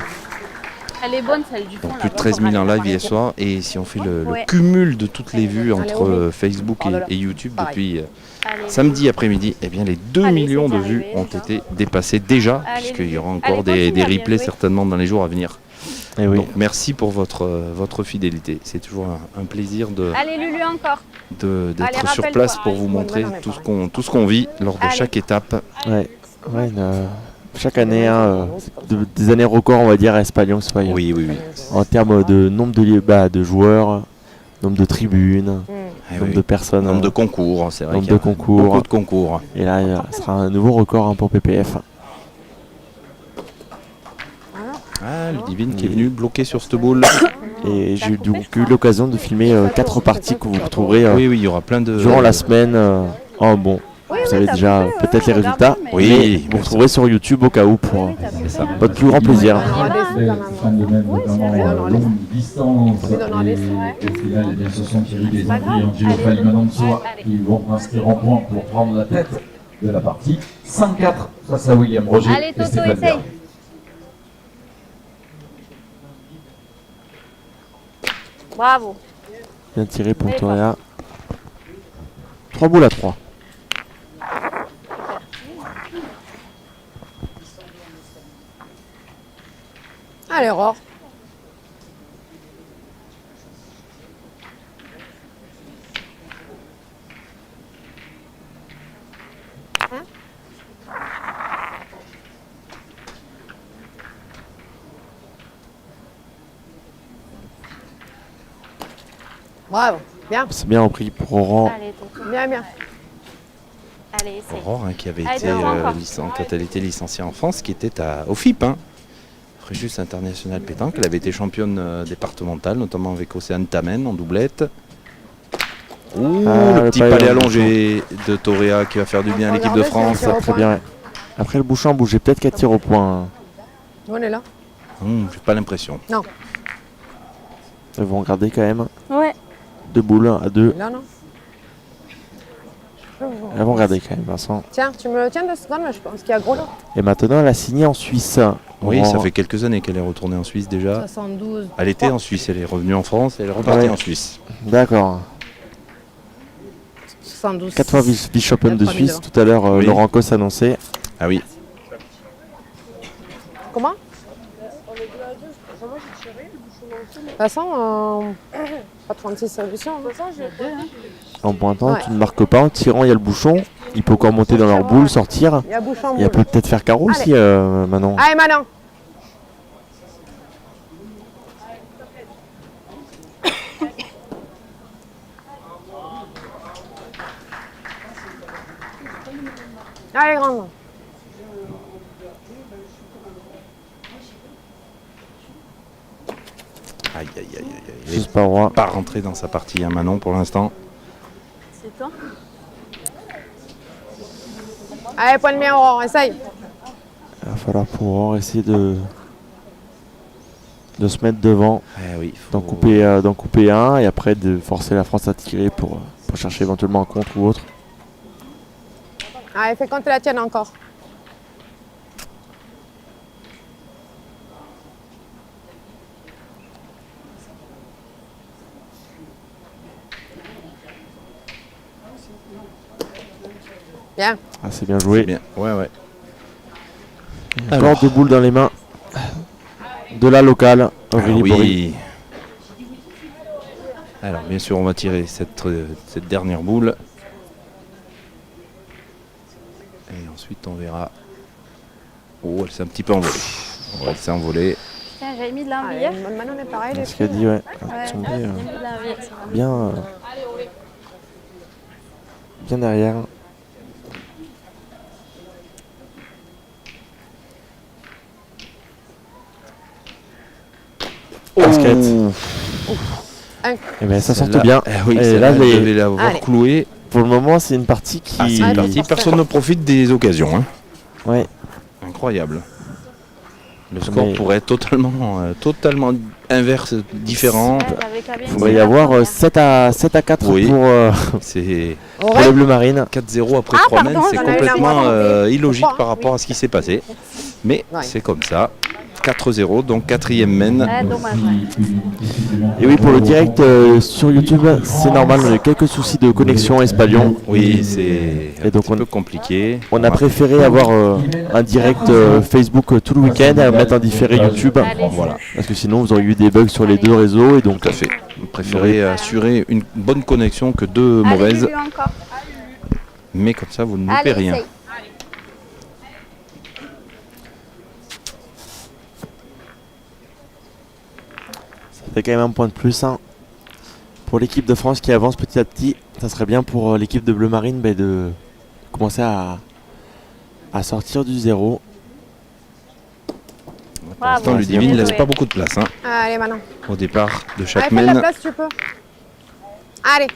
Speaker 4: Elle est bonne, celle du fond.
Speaker 1: Donc plus de 13 000 en live hier soir. Et si on fait le
Speaker 4: Ouais.
Speaker 1: cumul de toutes les vues
Speaker 3: Allez,
Speaker 1: entre
Speaker 3: Omi.
Speaker 1: Facebook
Speaker 3: Oh là là.
Speaker 1: et YouTube
Speaker 3: Pareil.
Speaker 1: depuis
Speaker 4: Allez.
Speaker 1: samedi après-midi, eh bien les 2
Speaker 4: Allez,
Speaker 1: millions
Speaker 4: c'est
Speaker 1: de vues
Speaker 4: arrivé,
Speaker 1: ont
Speaker 4: déjà.
Speaker 1: été dépassées déjà,
Speaker 4: Allez,
Speaker 1: puisqu'il y aura
Speaker 4: Lulu.
Speaker 1: encore
Speaker 4: Allez,
Speaker 1: des
Speaker 4: continue à bien
Speaker 1: replays
Speaker 4: jouer.
Speaker 1: certainement dans les jours à venir.
Speaker 2: Et oui.
Speaker 1: Donc merci pour votre fidélité. C'est toujours un plaisir
Speaker 4: Allez, Lulu, encore.
Speaker 1: d'être
Speaker 4: Allez,
Speaker 1: sur
Speaker 4: rappelle-toi.
Speaker 1: place pour vous montrer tout ce qu'on vit lors de
Speaker 4: Allez.
Speaker 1: chaque étape.
Speaker 2: Ouais, chaque année, hein, des années records, on va dire, à Espalion,
Speaker 1: Oui.
Speaker 2: en termes de nombre de joueurs, nombre de tribunes,
Speaker 1: Eh
Speaker 2: nombre
Speaker 1: oui.
Speaker 2: de personnes,
Speaker 1: Nombre de concours, c'est vrai.
Speaker 2: nombre
Speaker 1: qu'il y a
Speaker 2: de concours.
Speaker 1: Beaucoup de concours.
Speaker 2: Et là, ce sera un nouveau record hein, pour PPF.
Speaker 1: Ah, le Divine qui est venu bloquer sur cette boule.
Speaker 2: Et j'ai donc eu l'occasion de filmer 4 parties que vous retrouverez
Speaker 1: Oui, il y aura plein de.
Speaker 2: durant la semaine. Vous savez
Speaker 4: t'as
Speaker 2: déjà
Speaker 4: coupé,
Speaker 2: peut-être les
Speaker 4: regarde,
Speaker 2: résultats.
Speaker 4: mais-
Speaker 1: Oui.
Speaker 2: Mais vous retrouverez sur YouTube au cas où pour
Speaker 4: Oui, t'as coupé.
Speaker 1: ça.
Speaker 2: votre plus grand plaisir.
Speaker 6: Fin de même, notamment longue distance.
Speaker 3: Oui, non, non,
Speaker 6: Et
Speaker 3: laisse.
Speaker 6: au final, eh bien, ce sont Thierry
Speaker 4: pas
Speaker 6: Desandry
Speaker 4: grave.
Speaker 6: et Angelo
Speaker 4: Allez.
Speaker 6: Falmanonsoa
Speaker 4: Allez.
Speaker 6: qui vont inscrire en point pour prendre la tête de la partie. 5-4 face à William Roger
Speaker 4: Allez,
Speaker 6: et
Speaker 4: Toto,
Speaker 6: Stéphane
Speaker 4: essaye.
Speaker 6: Bern.
Speaker 4: Bravo.
Speaker 2: Bien tiré pour Toria. 3 boules à 3.
Speaker 3: Allez, Aurore. Bravo, bien,
Speaker 2: C'est bien repris pour Oran.
Speaker 4: Allez, Toto.
Speaker 3: bien, bien.
Speaker 4: Allez, essaye.
Speaker 1: Aurore hein, qui avait
Speaker 4: Allez,
Speaker 1: été
Speaker 4: Toto, encore.
Speaker 1: quand elle était licenciée en France, qui était au FIP. Hein. Fréjus International Pétanque. Elle avait été championne départementale, notamment avec Océane Tamen en doublette. Ouh,
Speaker 2: Ah,
Speaker 1: le petit
Speaker 2: pas
Speaker 1: palais
Speaker 2: eu le
Speaker 1: allongé de Toréa qui va faire du bien à l'équipe de
Speaker 3: Regardez,
Speaker 1: France.
Speaker 3: c'est un
Speaker 2: Très bien. Ouais. Après le bouchon bougeait peut-être qu'à tir au point.
Speaker 3: On est là.
Speaker 1: J'ai pas l'impression.
Speaker 2: Ils vont regarder quand même.
Speaker 4: Ouais.
Speaker 2: 2 boules à 2.
Speaker 3: Là, non.
Speaker 2: Elles vont regarder quand même, Vincent.
Speaker 3: Tiens, tu me le tiens 2 secondes, mais je pense qu'il y a gros là.
Speaker 2: Et maintenant, elle a signé en Suisse.
Speaker 1: Oui,
Speaker 2: On-
Speaker 1: ça fait quelques années qu'elle est retournée en Suisse déjà.
Speaker 3: 72.
Speaker 1: Elle était en Suisse, elle est revenue en France et elle est repartie
Speaker 2: Ouais.
Speaker 1: en Suisse.
Speaker 2: D'accord.
Speaker 3: 72.
Speaker 2: 4 fois vice-championne de
Speaker 3: 3000
Speaker 2: Suisse. Tout à l'heure,
Speaker 1: Oui.
Speaker 2: Laurent Cos annonçait.
Speaker 1: Ah oui.
Speaker 3: Comment? De toute façon, pas 36 solutions.
Speaker 2: En pointant,
Speaker 3: Ouais.
Speaker 2: tu ne marques pas. En tirant, il y a le bouchon. Il peut encore monter dans leur boule, sortir.
Speaker 3: Il y a bouche en
Speaker 2: Et elle
Speaker 3: boule.
Speaker 2: peut peut-être faire carreau
Speaker 3: Allez.
Speaker 2: aussi, Manon.
Speaker 3: Allez, Manon. Allez, grande.
Speaker 1: Aïe, aïe, aïe, aïe, aïe. Elle
Speaker 2: Juste
Speaker 1: n'est
Speaker 2: pas roi.
Speaker 1: pas rentrée dans sa partie, hein, Manon, pour l'instant.
Speaker 4: C'est toi?
Speaker 3: Allez, point de mien, Aurore, essaye.
Speaker 2: Il va falloir pour Aurore essayer de se mettre devant,
Speaker 1: Eh oui,
Speaker 2: d'en couper un et après de forcer la France à tirer pour chercher éventuellement un contre ou autre.
Speaker 3: Allez, fais compter la tienne encore. Bien.
Speaker 2: Ah, c'est bien joué.
Speaker 1: bien. Ouais, ouais.
Speaker 2: Encore 2 boules dans les mains de la locale, Aurélie Bory.
Speaker 1: oui. Alors, bien sûr, on va tirer cette dernière boule. Et ensuite, on verra. Oh, elle s'est un petit peu envolée. Oh, elle s'est envolée.
Speaker 4: Tiens, j'avais mis de
Speaker 3: Allez,
Speaker 4: l'envie.
Speaker 3: Manon est pareil.
Speaker 2: C'est
Speaker 3: les
Speaker 2: ce qu'elle
Speaker 3: filles.
Speaker 2: dit, ouais.
Speaker 4: Ouais,
Speaker 2: Tombé,
Speaker 4: j'ai mis de l'envie. ça va.
Speaker 2: bien derrière. Basket. Et bien ça sort
Speaker 1: Celle-là-
Speaker 2: bien.
Speaker 1: oui,
Speaker 2: Et
Speaker 1: celle-là,
Speaker 2: là,
Speaker 1: elle
Speaker 2: les-
Speaker 1: devait l'avoir
Speaker 3: Allez.
Speaker 1: clouée.
Speaker 2: Pour le moment, c'est une partie qui.
Speaker 1: Ah, c'est une
Speaker 3: Allez,
Speaker 1: partie.
Speaker 3: parfait.
Speaker 1: Personne ne profite des occasions. Hein.
Speaker 2: Ouais.
Speaker 1: Incroyable. Le score
Speaker 2: Mais-
Speaker 1: pourrait être totalement inverse, différent.
Speaker 4: Ouais, t'avais qu'à bien
Speaker 2: Il pourrait y
Speaker 4: tirer la
Speaker 2: avoir
Speaker 4: première.
Speaker 2: 7 à 4
Speaker 1: Oui.
Speaker 2: pour
Speaker 1: C'est
Speaker 2: les
Speaker 3: Aurore,
Speaker 2: Bleus Marines.
Speaker 1: 4-0 après
Speaker 4: Ah,
Speaker 1: 3
Speaker 4: pardon,
Speaker 1: mètres, c'est
Speaker 3: j'en ai eu la
Speaker 1: complètement
Speaker 3: moitié.
Speaker 1: illogique
Speaker 3: Pourquoi
Speaker 1: par rapport à ce qui s'est passé. Mais
Speaker 3: Ouais.
Speaker 1: c'est comme ça. 4-0, donc 4e mène.
Speaker 4: Ouais, dommage. Ouais.
Speaker 2: Et oui, pour le direct sur YouTube, c'est normal, on a eu quelques soucis de connexion Espalion.
Speaker 1: Oui, c'est un
Speaker 2: Et donc
Speaker 1: petit peu compliqué.
Speaker 2: On a préféré avoir un direct Facebook tout le week-end et mettre un différé YouTube.
Speaker 4: Allez,
Speaker 1: Voilà.
Speaker 2: Parce que sinon, vous auriez eu des bugs sur les deux réseaux et donc
Speaker 1: Tout à fait. On préférait assurer une bonne connexion que deux
Speaker 4: Allez,
Speaker 1: mauvaises.
Speaker 4: Lulu, encore.
Speaker 1: Mais comme ça, vous ne loupez
Speaker 4: Allez,
Speaker 1: rien.
Speaker 4: essaye.
Speaker 2: ça fait quand même un point de plus. Hein. Pour l'équipe de France qui avance petit à petit, ça serait bien pour l'équipe de Bleu Marine de commencer à sortir du zéro.
Speaker 1: Pour
Speaker 4: Bravo,
Speaker 1: l'instant,
Speaker 2: bien
Speaker 1: Ludivine ne laisse
Speaker 4: joué.
Speaker 1: pas beaucoup de place hein,
Speaker 3: allez, Manon.
Speaker 1: au départ de chaque
Speaker 3: Allez, fais de la
Speaker 1: mène.
Speaker 3: place, tu peux. Allez.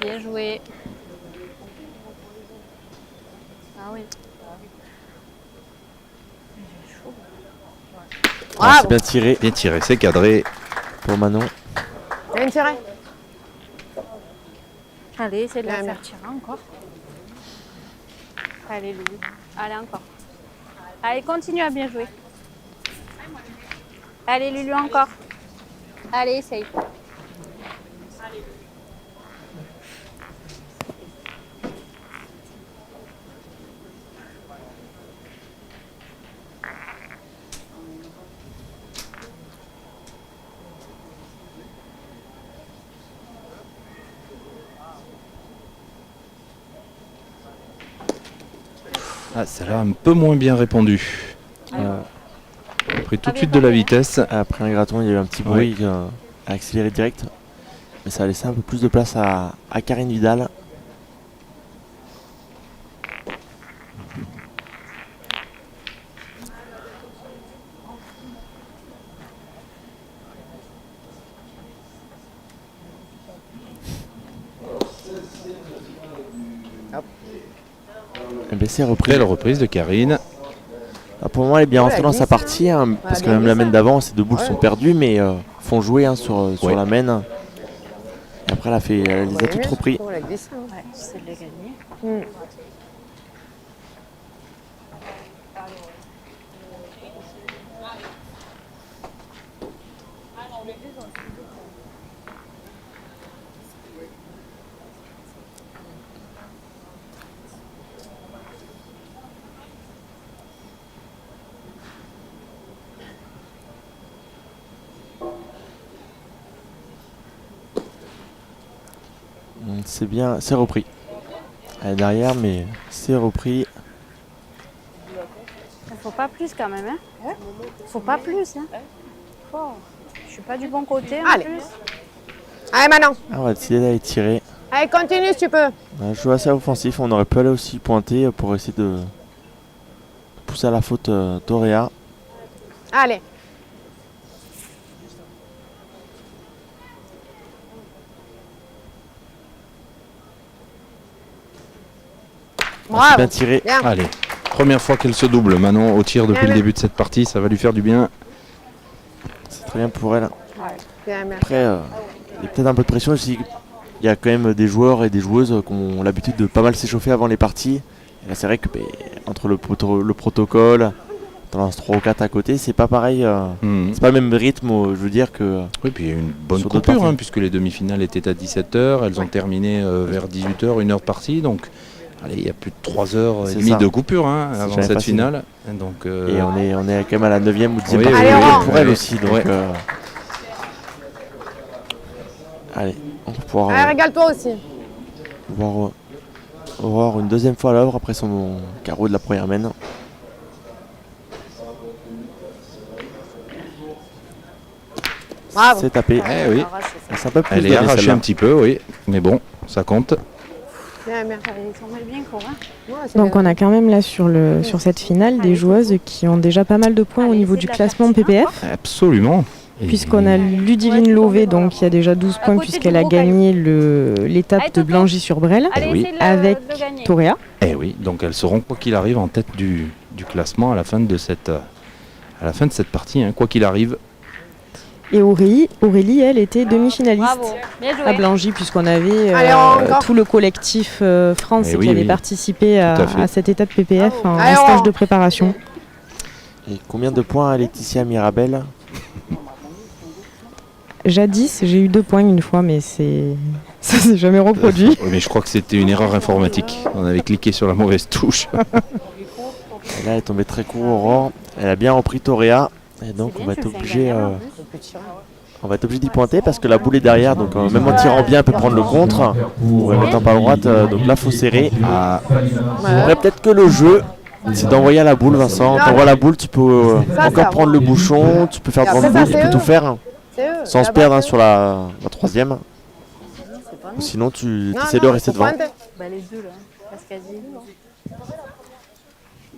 Speaker 4: Bien joué. Ah oui.
Speaker 2: Ah, c'est bien tiré
Speaker 1: Bien tiré, c'est cadré.
Speaker 2: pour Manon.
Speaker 3: Il y a une tirée.
Speaker 4: Allez, essaye de la
Speaker 3: Bien,
Speaker 4: faire
Speaker 3: bien.
Speaker 4: tirer encore. Allez, Lulu. Allez, encore. Allez, continue à bien jouer. Allez, Lulu, encore. Allez, essaye.
Speaker 1: Ah, celle-là un peu moins bien répondu. Pris tout de suite de la vitesse.
Speaker 2: Après un graton, il y a eu un petit bruit qui a accéléré direct. Mais ça a laissé un peu plus de place à Karine Vidal. Et bien c'est repris.
Speaker 1: Belle reprise de Karine.
Speaker 2: Ah, pour le moment, elle est bien
Speaker 3: Ouais,
Speaker 2: rentrée dans
Speaker 3: elle
Speaker 2: sa
Speaker 3: glisse, hein.
Speaker 2: partie, hein, parce que
Speaker 3: bien
Speaker 2: même la
Speaker 3: glisse,
Speaker 2: main
Speaker 3: hein.
Speaker 2: d'avant, ces deux boules
Speaker 3: Ouais.
Speaker 2: sont perdues, mais font jouer hein, sur
Speaker 1: Ouais.
Speaker 2: la main. Après, elle les a toutes repris.
Speaker 3: On l'a glissé. Hein.
Speaker 4: Ouais, c'est de les gagner.
Speaker 2: C'est bien, c'est repris. Elle est derrière, mais c'est repris.
Speaker 4: Faut pas plus quand même, hein. Faut pas plus, hein. Fort. Je suis pas du bon côté, en
Speaker 3: Allez.
Speaker 4: plus.
Speaker 3: Allez, Manon.
Speaker 2: On va décider d'aller tirer.
Speaker 3: Allez, continue si tu peux.
Speaker 2: Un jeu assez offensif, on aurait pu aller aussi pointer pour essayer de pousser à la faute Toréa.
Speaker 3: Allez.
Speaker 2: C'est
Speaker 3: Bravo.
Speaker 2: bien tiré.
Speaker 3: Bien.
Speaker 1: Allez, première fois qu'elle se double, Manon, au tir depuis le début de cette partie, ça va lui faire du bien.
Speaker 2: C'est très bien pour elle.
Speaker 3: Bien, bien.
Speaker 2: Après, il y a peut-être un peu de pression aussi. Il y a quand même des joueurs et des joueuses qui ont l'habitude de pas mal s'échauffer avant les parties. Et là, c'est vrai que entre le protocole, t'en lances 3 ou 4 à côté, c'est pas pareil. C'est pas le même rythme, je veux dire que.
Speaker 1: Oui, puis il y a eu une bonne
Speaker 2: Sur d'autres
Speaker 1: coupure,
Speaker 2: parties.
Speaker 1: puisque les demi-finales étaient à 17h, elles ont terminé vers 18h, 1 heure de partie, donc allez, il y a plus de 3h30 de coupure avant
Speaker 2: jamais
Speaker 1: cette
Speaker 2: facile.
Speaker 1: finale. Donc,
Speaker 2: Et on est quand même à la 9e ou 10e
Speaker 1: Oui,
Speaker 2: partie
Speaker 3: oui, oui,
Speaker 2: pour
Speaker 1: oui.
Speaker 2: elle aussi. Donc,
Speaker 1: Ouais.
Speaker 2: Allez, on va pouvoir
Speaker 3: Allez, régale-toi aussi.
Speaker 2: voir Aurore une deuxième fois à l'œuvre après son carreau de la première main.
Speaker 3: Bravo.
Speaker 2: C'est tapé.
Speaker 1: Eh oui,
Speaker 2: C'est un peu plus
Speaker 1: elle est
Speaker 2: donné,
Speaker 1: arrachée
Speaker 2: celle-là.
Speaker 1: un petit peu, oui, mais bon, ça compte.
Speaker 3: Bien, bien.
Speaker 4: Ils sont mal bien courts, hein.
Speaker 3: Ouais, c'est
Speaker 5: Donc
Speaker 3: bien.
Speaker 5: on a quand même là sur cette finale des joueuses qui ont déjà pas mal de points au niveau du classement PPF,
Speaker 1: Absolument. Et-
Speaker 5: puisqu'on a Ludivine Lové, donc qui a déjà 12 points
Speaker 4: côté
Speaker 5: puisqu'elle
Speaker 4: du
Speaker 5: a
Speaker 4: gros
Speaker 5: gagné l'étape
Speaker 4: Allez,
Speaker 5: de
Speaker 4: Toto.
Speaker 5: Blangy-sur-Brel
Speaker 4: Allez,
Speaker 1: oui.
Speaker 4: essaye de
Speaker 5: avec
Speaker 4: de le gagner.
Speaker 5: Toréa.
Speaker 1: Eh oui, donc elles seront, quoi qu'il arrive, en tête du classement à la fin de cette partie, quoi qu'il arrive.
Speaker 5: Et Aurélie, elle était demi-finaliste
Speaker 4: Bravo, bien joué.
Speaker 5: à Blangy, puisqu'on avait
Speaker 3: Allez, encore.
Speaker 5: tout le collectif France
Speaker 1: Eh
Speaker 5: qui
Speaker 1: oui,
Speaker 5: avait
Speaker 1: oui.
Speaker 5: participé
Speaker 1: Tout à fait.
Speaker 5: à cette étape PPF en
Speaker 3: Allez,
Speaker 5: stage
Speaker 3: on-
Speaker 5: de préparation.
Speaker 2: Et combien de points à Laetitia Mirabel?
Speaker 5: Jadis, j'ai eu 2 points une fois, mais ça s'est jamais reproduit.
Speaker 1: Oui, mais je crois que c'était une erreur informatique. On avait cliqué sur la mauvaise touche.
Speaker 2: Et là, elle est tombée très court, Aurore. Elle a bien repris Toréa. Et donc,
Speaker 4: C'est
Speaker 2: on
Speaker 4: bien,
Speaker 2: va
Speaker 4: tu
Speaker 2: être
Speaker 4: le fais
Speaker 2: obligé,
Speaker 4: gagner en plus.
Speaker 2: on va être obligé d'y pointer parce que la boule est derrière. Donc, même en tirant bien, elle peut prendre le contre. Ou en mettant pas droite. Donc là, faut serrer.
Speaker 1: Ah,
Speaker 2: Après, peut-être que le jeu, c'est d'envoyer à la boule, Vincent. T'envoies la boule, tu peux
Speaker 3: Ça,
Speaker 2: encore
Speaker 3: ça.
Speaker 2: prendre le bouchon. Tu peux faire
Speaker 3: Et
Speaker 2: prendre
Speaker 3: après,
Speaker 2: le
Speaker 3: ça,
Speaker 2: boule, tu
Speaker 3: c'est
Speaker 2: peux
Speaker 3: eux.
Speaker 2: tout faire.
Speaker 3: C'est eux.
Speaker 2: Sans se
Speaker 3: Là-bas,
Speaker 2: perdre
Speaker 3: c'est eux.
Speaker 2: sur la troisième.
Speaker 4: pas
Speaker 2: Ou
Speaker 4: nous.
Speaker 2: sinon, tu
Speaker 3: Non,
Speaker 2: essaies de
Speaker 3: non,
Speaker 2: rester
Speaker 3: faut
Speaker 2: devant.
Speaker 3: pointer.
Speaker 4: Bah, les deux là, parce qu'elles disent.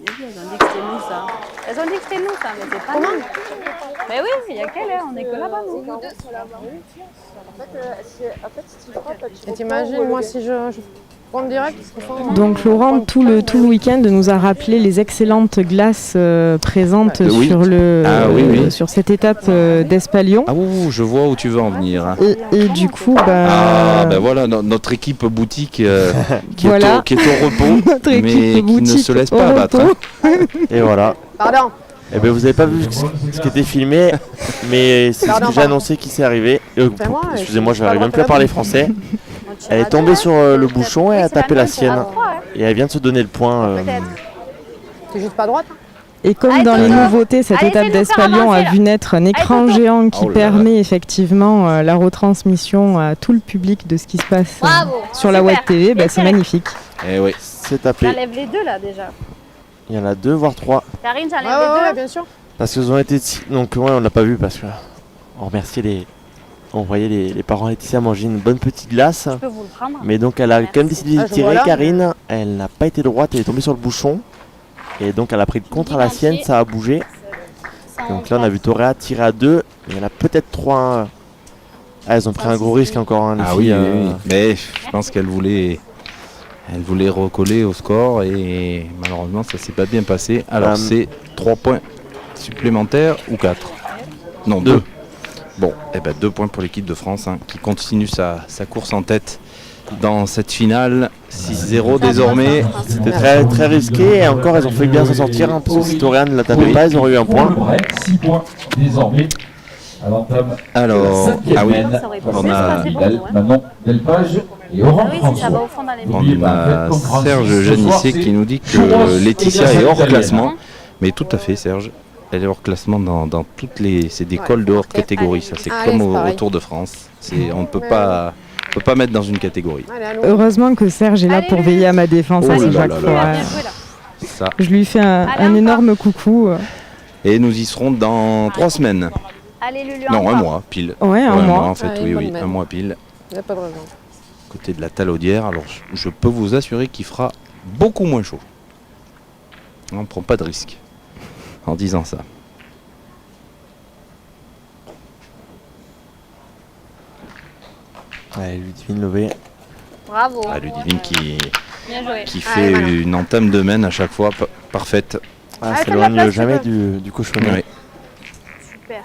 Speaker 4: Elles ont dit que c'était nous ça. Elles ont dit que c'était nous ça, mais c'est pas nous. Mais oui, il y a qu'elle, on est que là-bas nous.
Speaker 3: Et t'imagines, moi, si je prends direct, ce serait ça.
Speaker 5: Donc Laurent, tout le week-end, nous a rappelé les excellentes glaces présentes
Speaker 1: Oui.
Speaker 5: sur,
Speaker 1: oui.
Speaker 5: sur cette étape d'Espalion.
Speaker 1: ah ouh, je vois où tu veux en venir. Hein.
Speaker 5: Et du coup,
Speaker 1: Ah, ben voilà, notre équipe boutique qui,
Speaker 5: Voilà.
Speaker 1: est au repos,
Speaker 5: Notre équipe
Speaker 1: mais qui ne
Speaker 5: boutique
Speaker 1: se laisse
Speaker 5: au
Speaker 1: pas abattre.
Speaker 5: repos.
Speaker 2: Et voilà.
Speaker 3: Pardon.
Speaker 2: Eh ben, vous avez pas vu ce qui était filmé, mais c'est ce
Speaker 3: Pardon,
Speaker 2: que j'ai
Speaker 3: pardon.
Speaker 2: annoncé qui s'est arrivé.
Speaker 3: Fais-moi,
Speaker 2: Excusez-moi,
Speaker 3: je
Speaker 2: j'arrive
Speaker 3: pas
Speaker 2: même plus à parler français. Elle est tombée sur le bouchon et a tapé la sienne. Et elle vient de se donner le point.
Speaker 3: C'est juste pas droite. Hein.
Speaker 5: Et comme
Speaker 4: Allez,
Speaker 5: dans les
Speaker 4: Toto.
Speaker 5: nouveautés, cette
Speaker 4: Allez,
Speaker 5: étape
Speaker 4: essaye de nous faire
Speaker 5: d'Espalion a
Speaker 4: avancer,
Speaker 5: vu naître un écran
Speaker 4: Toto.
Speaker 5: géant qui
Speaker 1: Oh là là.
Speaker 5: permet effectivement la retransmission à tout le public de ce qui se passe
Speaker 4: Bravo.
Speaker 5: sur la
Speaker 4: Super.
Speaker 5: Web TV.
Speaker 4: Bien
Speaker 5: C'est
Speaker 4: fait.
Speaker 5: magnifique.
Speaker 1: Eh oui.
Speaker 2: C'est tapé.
Speaker 4: J'enlève les deux là déjà.
Speaker 2: Il y en a 2 voire 3.
Speaker 4: Karine,
Speaker 3: Ouais,
Speaker 4: j'enlève
Speaker 3: ouais,
Speaker 4: les
Speaker 3: ouais,
Speaker 4: deux.
Speaker 3: bien sûr.
Speaker 2: Parce qu'ils ont été. Donc, ouais, on l'a pas vu parce que. On remerciait on voyait les parents Laetitia manger une bonne petite glace.
Speaker 4: Je peux vous le prendre.
Speaker 2: Mais donc, elle a quand même décidé de
Speaker 3: Ah, je
Speaker 2: tirer.
Speaker 3: vois là.
Speaker 2: Karine, elle n'a pas été droite, elle est tombée sur le bouchon. Et donc, elle a pris le contre à la sienne, ça a bougé. Donc là, on a vu Toréa tirer à 2. Il y en a peut-être 3. Ah, elles ont pris un gros risque encore, hein, les
Speaker 1: Ah
Speaker 2: filles,
Speaker 1: oui, oui, oui. Mais je pense qu'elle voulait recoller au score et malheureusement ça s'est pas bien passé. Alors c'est 3 points supplémentaires ou 4 Non, 2. Bon, 2 points pour l'équipe de France qui continue sa course en tête dans cette finale. 6-0 désormais.
Speaker 2: C'était très, très risqué et encore ils ont fait bien s'en sortir parce que si Toréa ne la tapait pas, ils auraient eu un point.
Speaker 6: 6 points désormais.
Speaker 1: Alors,
Speaker 6: on a Manon Delpage et Aurore François.
Speaker 1: On a Serge Janissé qui nous dit que Laetitia est hors classement. Mais tout à fait, Serge. Elle est hors classement dans toutes les... C'est des cols de hors catégorie. Ça, c'est comme au Tour de France. On ne peut pas mettre dans une catégorie.
Speaker 5: Heureusement que Serge est là pour veiller à ma défense à chaque fois.
Speaker 1: Ça.
Speaker 5: Je lui fais un énorme coucou.
Speaker 1: Et nous y serons dans 3 semaines.
Speaker 4: Allez, Lulu,
Speaker 1: non, un mois, pile.
Speaker 5: Ouais, un mois.
Speaker 1: En fait, oui, un mois pile.
Speaker 3: Il n'y a pas de raison.
Speaker 1: Côté de la Talaudière, alors je peux vous assurer qu'il fera beaucoup moins chaud. On ne prend pas de risque en disant ça.
Speaker 2: Allez, Ludivine levé.
Speaker 4: Bravo.
Speaker 1: Ludivine
Speaker 4: Bien joué.
Speaker 1: qui fait une entame de main à chaque fois parfaite.
Speaker 2: Ça s'éloigne jamais du cochonnet.
Speaker 1: Oui.
Speaker 4: Super.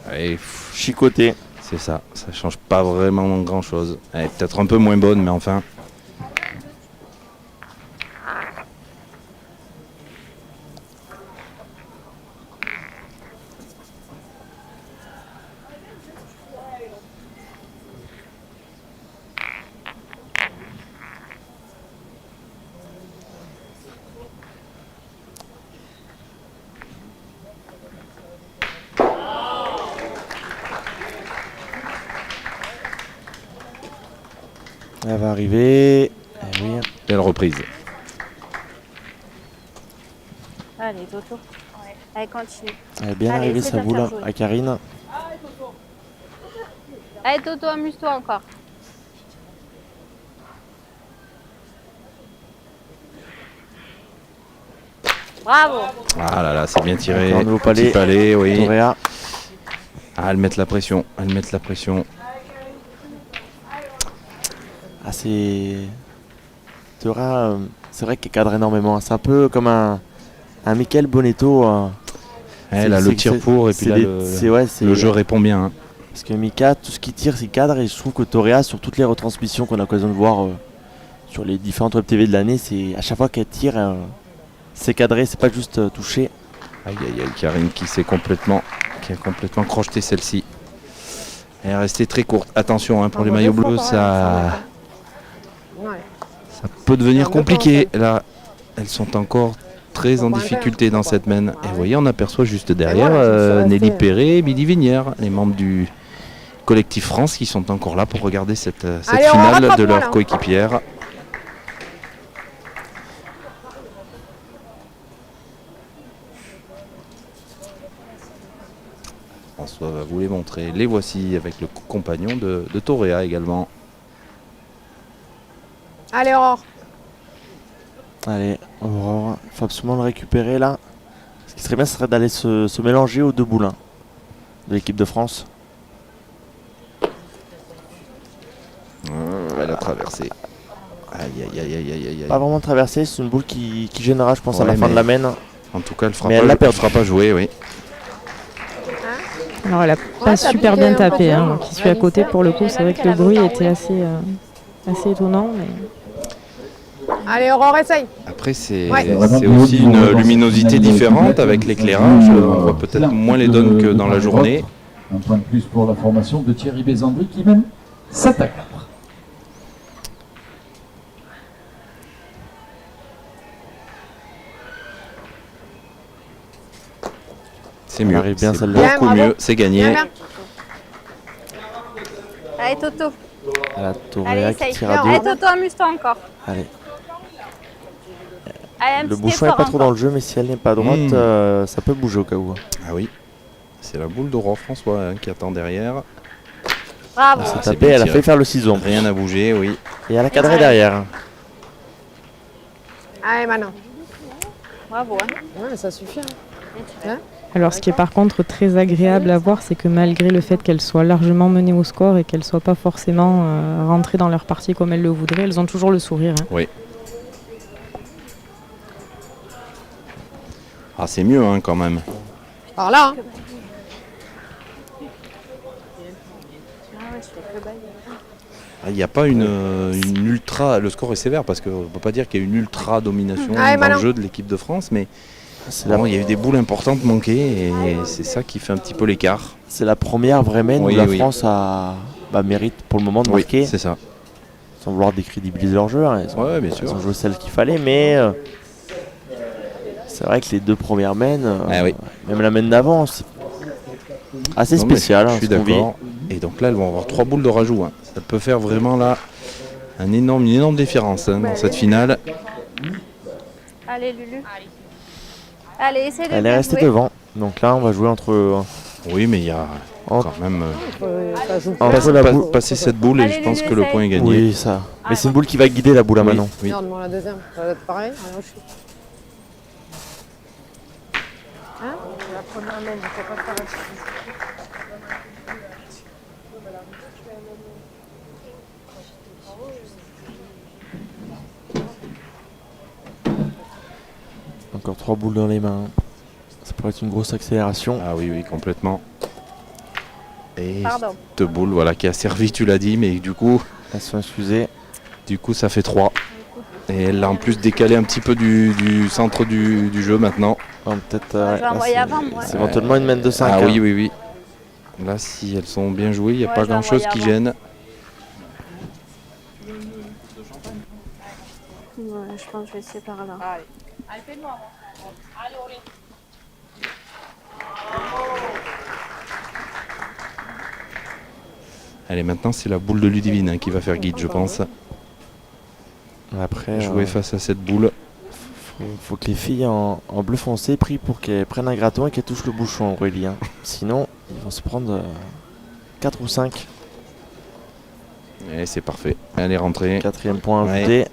Speaker 1: Aïe.
Speaker 2: C'est chicoté.
Speaker 1: C'est ça, ça change pas vraiment grand chose. Elle est peut-être un peu moins bonne, mais enfin.
Speaker 2: Elle va arriver. Eh oui.
Speaker 1: Belle reprise.
Speaker 4: Allez, Toto. Allez, continue.
Speaker 2: Elle est bien arrivée sa boule à Karine.
Speaker 4: Allez, Toto, amuse-toi encore. Bravo.
Speaker 1: Ah là là, c'est bien tiré.
Speaker 2: Nouveau
Speaker 1: Petit palais, oui.
Speaker 2: Toréa.
Speaker 1: Elle met la pression.
Speaker 2: Ah, c'est. Toréa, c'est vrai qu'elle cadre énormément. C'est un peu comme un Michael Bonetto.
Speaker 1: Elle a le tir pour et puis là, le jeu répond bien.
Speaker 2: Parce que Mika, tout ce qu'il tire, c'est cadre. Et je trouve que Toréa, sur toutes les retransmissions qu'on a l'occasion de voir sur les différentes web TV de l'année, c'est à chaque fois qu'elle tire, c'est cadré, c'est pas juste touché.
Speaker 1: Aïe, Karine qui a complètement crocheté celle-ci. Elle est restée très courte. Attention pour les maillots bleus, ça peut devenir compliqué. Là, elles sont encore très en difficulté dans cette main. Et vous voyez, on aperçoit juste derrière Nelly Perret et Billy Vignière, les membres du collectif France qui sont encore là pour regarder cette finale de leur coéquipière. François va vous les montrer. Les voici avec le compagnon de Toréa également.
Speaker 3: Allez, Aurore.
Speaker 2: Allez, Aurore. Il faut absolument le récupérer là. Ce qui serait bien, ce serait d'aller se mélanger aux deux boulins de l'équipe de France.
Speaker 1: Elle a traversé. Aïe.
Speaker 2: Pas vraiment traversé, c'est une boule qui gênera, je pense, à la fin de la main.
Speaker 1: En tout cas, elle ne fera pas jouer, oui.
Speaker 5: Alors, elle a pas super bien tapé. Qui suis à côté, pour le coup, c'est vrai que le bruit était assez étonnant. Mais...
Speaker 3: Allez, Aurore, essaye.
Speaker 1: Après, c'est aussi une luminosité différente avec l'éclairage. On voit peut-être moins les donnes que dans la journée.
Speaker 6: Un point de plus pour la formation de Thierry Bézandry qui mène 7-4.
Speaker 1: C'est mieux,
Speaker 2: bien
Speaker 1: c'est beaucoup mieux, c'est gagné.
Speaker 4: Allez, Toto.
Speaker 2: Allez,
Speaker 4: essaye.
Speaker 2: Tire à deux.
Speaker 4: Allez, Toto, amuse-toi encore.
Speaker 2: Allez.
Speaker 4: Allez,
Speaker 2: Le bouchon n'est pas trop dans le jeu, mais si elle n'est pas droite, ça peut bouger au cas où.
Speaker 1: Ah oui, c'est la boule d'Aurore François qui attend derrière.
Speaker 4: Bravo.
Speaker 2: Elle s'est tapée, elle a fait faire le ciseau.
Speaker 1: Rien à bouger, oui.
Speaker 2: Et elle a cadré derrière.
Speaker 3: Allez, Manon.
Speaker 4: Bravo.
Speaker 3: Ouais, mais ça suffit.
Speaker 5: Alors, ce qui est par contre très agréable à voir, c'est que malgré le fait qu'elles soient largement menées au score et qu'elles ne soient pas forcément rentrées dans leur partie comme elles le voudraient, elles ont toujours le sourire. Hein.
Speaker 1: Oui. Ah, c'est mieux hein, quand même.
Speaker 3: Par là, hein.
Speaker 1: Il n'y a pas une ultra... Le score est sévère parce qu'on ne peut pas dire qu'il y a une ultra domination
Speaker 3: Allez,
Speaker 1: dans le
Speaker 3: Manon.
Speaker 1: jeu de l'équipe de France, mais bon, il y a eu des boules importantes manquées et c'est ça qui fait un petit peu l'écart.
Speaker 2: C'est la première vraie main
Speaker 1: Oui,
Speaker 2: où la
Speaker 1: oui.
Speaker 2: France mérite pour le moment de marquer,
Speaker 1: c'est ça.
Speaker 2: sans vouloir décrédibiliser leur jeu. Hein.
Speaker 1: Ouais, bien
Speaker 2: Ils
Speaker 1: sûr.
Speaker 2: ont joué celle qu'il fallait, mais c'est vrai que les deux premières mains,
Speaker 1: Oui.
Speaker 2: même la main d'avant, c'est assez
Speaker 1: Non, mais
Speaker 2: spécial.
Speaker 1: Je suis
Speaker 2: ce qu'on vit.
Speaker 1: d'accord. Et donc là, elles vont avoir 3 boules de rajout. Hein. Ça peut faire vraiment là une énorme différence hein, dans cette finale.
Speaker 4: Allez, Lulu. Allez, essaye de
Speaker 2: Elle est
Speaker 4: bien
Speaker 2: restée
Speaker 4: jouer.
Speaker 2: devant. Donc là, on va jouer entre
Speaker 1: Oui, mais il y a
Speaker 2: En-
Speaker 1: quand même...
Speaker 3: Ça joue
Speaker 2: entre
Speaker 3: pas.
Speaker 2: la boule.
Speaker 1: passer cette boule et
Speaker 4: Allez,
Speaker 1: je pense
Speaker 4: Lulu,
Speaker 1: que le
Speaker 4: essaye.
Speaker 1: point est gagné.
Speaker 2: Oui, ça. Mais c'est une boule qui va guider la boule à
Speaker 1: Oui,
Speaker 2: Manon.
Speaker 1: oui.
Speaker 3: Regarde-moi la deuxième. Ça va être pareil. Allez, au chute.
Speaker 7: La première main, il faut pas faire un petit.
Speaker 2: Encore 3 boules dans les mains. Ça pourrait être une grosse accélération.
Speaker 1: Ah oui, oui, complètement. Et
Speaker 4: Pardon.
Speaker 1: cette boule voilà, qui a servi, tu l'as dit, mais du coup,
Speaker 2: Elles sont excusées.
Speaker 1: ça fait 3. Et elle a en plus décalé un petit peu du centre du jeu maintenant.
Speaker 2: Peut-être.
Speaker 4: Je vais envoyer avant, moi.
Speaker 2: C'est éventuellement une main de 5.
Speaker 1: Ah oui, oui, oui. Là, si elles sont bien jouées, il n'y a
Speaker 4: Ouais,
Speaker 1: pas
Speaker 4: je vais
Speaker 1: grand-chose
Speaker 4: envoyer
Speaker 1: qui
Speaker 4: avant.
Speaker 1: gêne.
Speaker 4: Ouais, je pense que je vais essayer par là.
Speaker 1: Allez, maintenant, c'est la boule de Ludivine hein, qui va faire guide, je pense.
Speaker 2: Après,
Speaker 1: Jouer face à cette boule.
Speaker 2: faut que les filles en bleu foncé prient pour qu'elles prennent un graton et qu'elles touchent le bouchon, Aurélie. Hein. Sinon, ils vont se prendre 4 ou 5.
Speaker 1: Et c'est parfait. Elle est rentrée.
Speaker 2: 4e point
Speaker 1: Ouais.
Speaker 2: ajouté.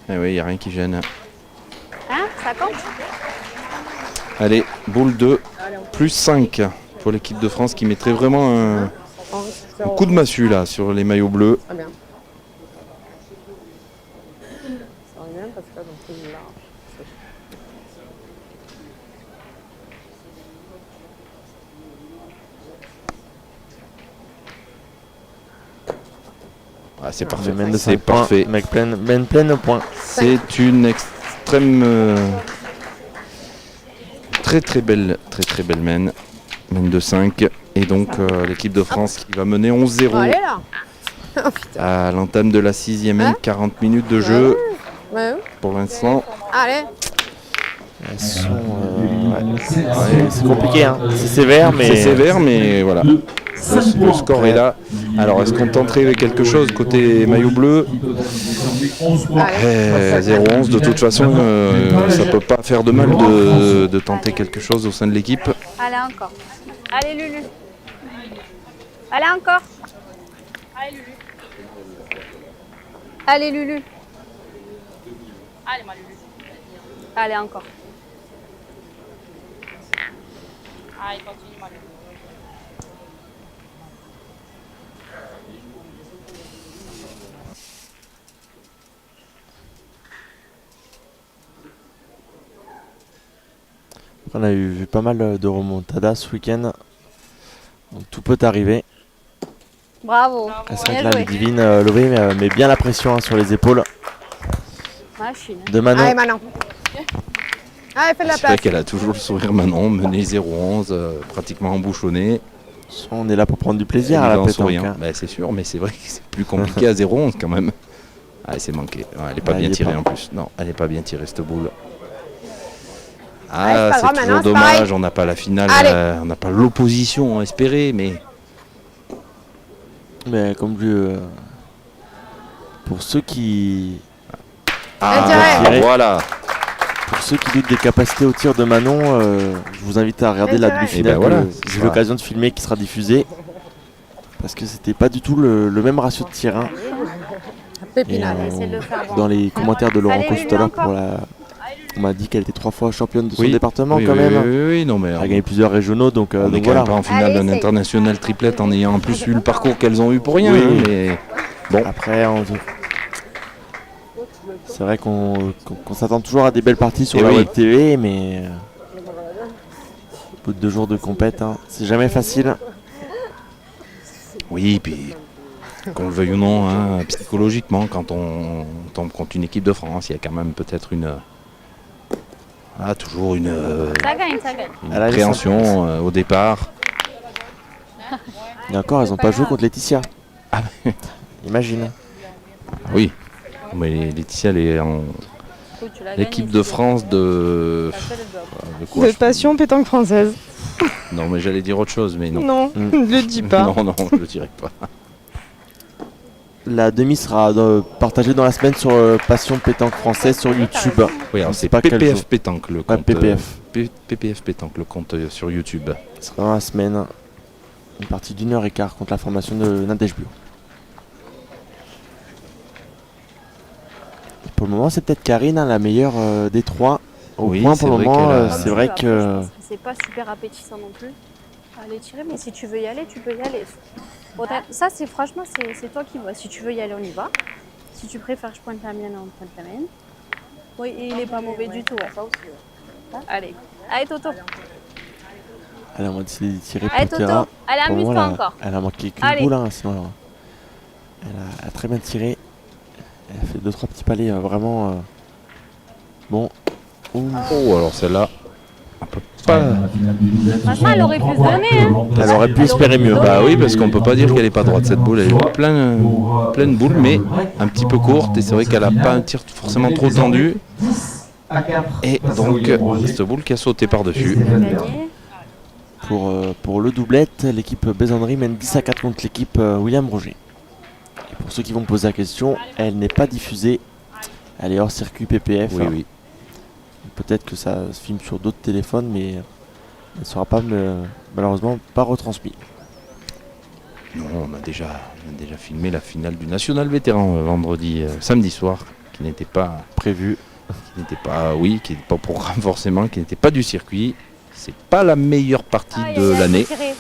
Speaker 1: Et oui, il n'y a rien qui gêne.
Speaker 4: Hein, ça compte?
Speaker 1: Allez, boule de plus 5 pour l'équipe de France qui mettrait vraiment un coup de massue là sur les maillots bleus.
Speaker 3: Ah bien. Ça revient parce que là, donc, c'est large.
Speaker 1: Ah, c'est parfait.
Speaker 2: Main de
Speaker 1: C'est
Speaker 2: 5 points.
Speaker 1: parfait.
Speaker 2: Mec main pleine au point.
Speaker 1: C'est une extrême très belle main de 5 et donc l'équipe de France qui va mener 11-0
Speaker 3: Oh, allez là.
Speaker 1: à l'entame de la 6e main,
Speaker 3: Hein
Speaker 1: 40 minutes de jeu
Speaker 3: Ouais, oui.
Speaker 1: pour l'instant.
Speaker 3: Allez.
Speaker 2: Elles sont. C'est compliqué, hein. C'est sévère, mais.
Speaker 1: C'est sévère mais voilà. Le score est là. Alors est-ce qu'on tenterait avec quelque chose côté maillot bleu? 0-11 de toute façon ça peut pas faire de mal de tenter quelque chose au sein de l'équipe.
Speaker 4: Allez, encore. Allez, Lulu. Allez, encore. Allez, Lulu. Allez, Lulu. Allez, ma Lulu. Allez, encore. Allez, continue, ma Lulu.
Speaker 2: On a vu pas mal de remontadas ce week-end. Donc tout peut arriver.
Speaker 4: Bravo.
Speaker 2: C'est vrai que
Speaker 4: Bien
Speaker 2: là,
Speaker 4: joué.
Speaker 2: Ludivine Lové met bien la pression hein, sur les épaules
Speaker 4: Machine.
Speaker 2: de Manon.
Speaker 3: Allez, Manon. Allez, fais de la
Speaker 1: C'est vrai
Speaker 3: place.
Speaker 1: qu'elle a toujours le sourire Manon, menée 0-11, pratiquement embouchonnée.
Speaker 2: On est là pour prendre du plaisir à la
Speaker 1: Évident
Speaker 2: pétanque.
Speaker 1: souriant.
Speaker 2: Hein.
Speaker 1: Bah, c'est sûr, mais c'est vrai que c'est plus compliqué à 0-11 quand même. Ah, c'est manqué. Ouais, elle n'est pas
Speaker 2: Ah,
Speaker 1: bien
Speaker 2: il est
Speaker 1: tirée
Speaker 2: pas.
Speaker 1: en plus. Non, elle n'est pas bien tirée cette boule.
Speaker 3: Allez,
Speaker 1: Ah,
Speaker 3: c'est pas
Speaker 1: c'est
Speaker 3: grave,
Speaker 1: toujours
Speaker 3: maintenant, c'est
Speaker 1: dommage.
Speaker 3: pareil.
Speaker 1: On n'a pas la finale,
Speaker 3: Allez.
Speaker 1: on n'a pas l'opposition espérée, mais
Speaker 2: Mais comme pour ceux qui
Speaker 3: Intérêt.
Speaker 1: voilà.
Speaker 2: pour ceux qui doutent des capacités au tir de Manon, je vous invite à regarder la
Speaker 3: Intérêt.
Speaker 2: demi-finale
Speaker 1: Et ben voilà,
Speaker 2: que j'ai eu
Speaker 1: voilà.
Speaker 2: l'occasion de filmer qui sera diffusée. Parce que c'était pas du tout le même ratio de tir. Hein. Et,
Speaker 3: Pépinade.
Speaker 4: Essaye de le faire bon.
Speaker 2: dans les commentaires de Laurent
Speaker 4: Allez,
Speaker 2: Cos
Speaker 4: Lulu,
Speaker 2: tout à l'heure
Speaker 4: encore.
Speaker 2: pour la On m'a dit qu'elle était 3 fois championne de son
Speaker 1: Oui.
Speaker 2: département
Speaker 1: Oui,
Speaker 2: quand
Speaker 1: oui,
Speaker 2: même.
Speaker 1: oui, non, mais
Speaker 2: Elle a gagné plusieurs régionaux, donc
Speaker 1: on est
Speaker 2: donc
Speaker 1: quand même
Speaker 2: voilà.
Speaker 1: pas en finale
Speaker 4: Allez,
Speaker 1: d'un
Speaker 4: essaye.
Speaker 1: international triplette en ayant en plus eu le parcours qu'elles ont eu pour rien.
Speaker 2: Oui.
Speaker 1: Hein, mais bon,
Speaker 2: Après, c'est vrai qu'on s'attend toujours à des belles parties sur
Speaker 1: Et
Speaker 2: la
Speaker 1: oui.
Speaker 2: web TV, mais au bout de 2 jours de compète, hein, c'est jamais facile.
Speaker 1: oui, puis qu'on le veuille ou non, hein, psychologiquement, quand on tombe contre une équipe de France, il y a quand même peut-être toujours une
Speaker 4: Ça gagne, ça gagne.
Speaker 2: Elle a les
Speaker 1: appréhension au départ.
Speaker 2: Et encore, elles n'ont pas joué contre Laetitia.
Speaker 1: Ah.
Speaker 2: Imagine.
Speaker 1: Oui, mais Laetitia, elle est en
Speaker 4: Faut que tu la
Speaker 1: l'équipe
Speaker 4: gagnes,
Speaker 1: de
Speaker 4: si tu
Speaker 1: France de
Speaker 4: veux. T'as fait le job.
Speaker 1: de quoi,
Speaker 5: De passion pétanque française.
Speaker 1: Non, mais j'allais dire autre chose, mais non.
Speaker 5: Non, ne le dis pas.
Speaker 1: Non, je le dirai pas.
Speaker 2: La demi sera partagée dans la semaine sur Passion Pétanque Française sur YouTube.
Speaker 1: Oui, alors
Speaker 2: On
Speaker 1: c'est
Speaker 2: sait pas quel
Speaker 1: PPF
Speaker 2: jour.
Speaker 1: Pétanque le
Speaker 2: Ouais,
Speaker 1: compte.
Speaker 2: PPF.
Speaker 1: PPF Pétanque le compte sur YouTube.
Speaker 2: Ce sera dans la semaine. Une partie d'1h15 contre la formation de Nadège Bio. Et pour le moment, c'est peut-être Karine, hein, la meilleure des 3. Au
Speaker 1: Oui,
Speaker 2: point
Speaker 1: c'est
Speaker 2: pour le
Speaker 1: vrai
Speaker 2: moment,
Speaker 1: qu'elle a-
Speaker 2: c'est vrai
Speaker 4: Après, je
Speaker 2: que.
Speaker 4: pense c'est pas super appétissant non plus. Aller tirer, mais si tu veux y aller, tu peux y aller. Bon, ça, c'est franchement, c'est toi qui vois. Si tu veux y aller, on y va. Si tu préfères que je pointe la mienne, on pointe la mienne. Oui, et il est pas mauvais du tout. Ouais. Allez, allez Toto.
Speaker 2: Elle a décidé de tirer
Speaker 4: Allez
Speaker 2: pour
Speaker 4: Toto,
Speaker 2: terrain.
Speaker 4: allez
Speaker 2: Pour le moment,
Speaker 4: amuse-toi encore.
Speaker 2: Elle a manqué qu'une
Speaker 4: Allez.
Speaker 2: boule, hein, sinon elle a très bien tiré. Elle a fait 2-3 petits palets vraiment bon. Ouh.
Speaker 1: Oh, alors celle-là, on peut
Speaker 6: Dans
Speaker 1: pas.
Speaker 6: la finale du double, ce
Speaker 4: Franchement,
Speaker 6: soir,
Speaker 4: elle aurait pu
Speaker 6: trois
Speaker 4: se
Speaker 6: voies
Speaker 4: donner,
Speaker 6: de
Speaker 4: hein.
Speaker 6: long
Speaker 2: Elle aurait pu espérer mieux.
Speaker 1: Bah oui, parce qu'on peut pas dire qu'elle est pas droite cette boule. Elle est pleine de boules, mais un petit peu courte. Et c'est vrai qu'elle a pas un tir forcément trop tendu.
Speaker 6: 10 à 4.
Speaker 1: Et
Speaker 6: face à
Speaker 1: donc,
Speaker 6: William Roger
Speaker 1: cette boule qui a sauté
Speaker 6: et
Speaker 1: par-dessus.
Speaker 6: Stéphane Bern.
Speaker 4: Gagné.
Speaker 2: Pour le doublette, l'équipe Bézannerie mène 10 à 4 contre l'équipe William Roger. Et pour ceux qui vont me poser la question, elle n'est pas diffusée. Elle est hors circuit PPF.
Speaker 1: Oui, oui.
Speaker 2: Peut-être que ça se filme sur d'autres téléphones, mais elle ne sera pas malheureusement pas retransmise.
Speaker 1: Non, on a déjà filmé la finale du National Vétéran samedi soir, qui n'était pas
Speaker 2: Prévu.
Speaker 1: qui n'était pas au programme forcément, qui n'était pas du circuit. C'est pas la meilleure partie
Speaker 4: Aïe,
Speaker 1: de
Speaker 4: aïe, aïe,
Speaker 1: l'année,
Speaker 4: j'ai tiré.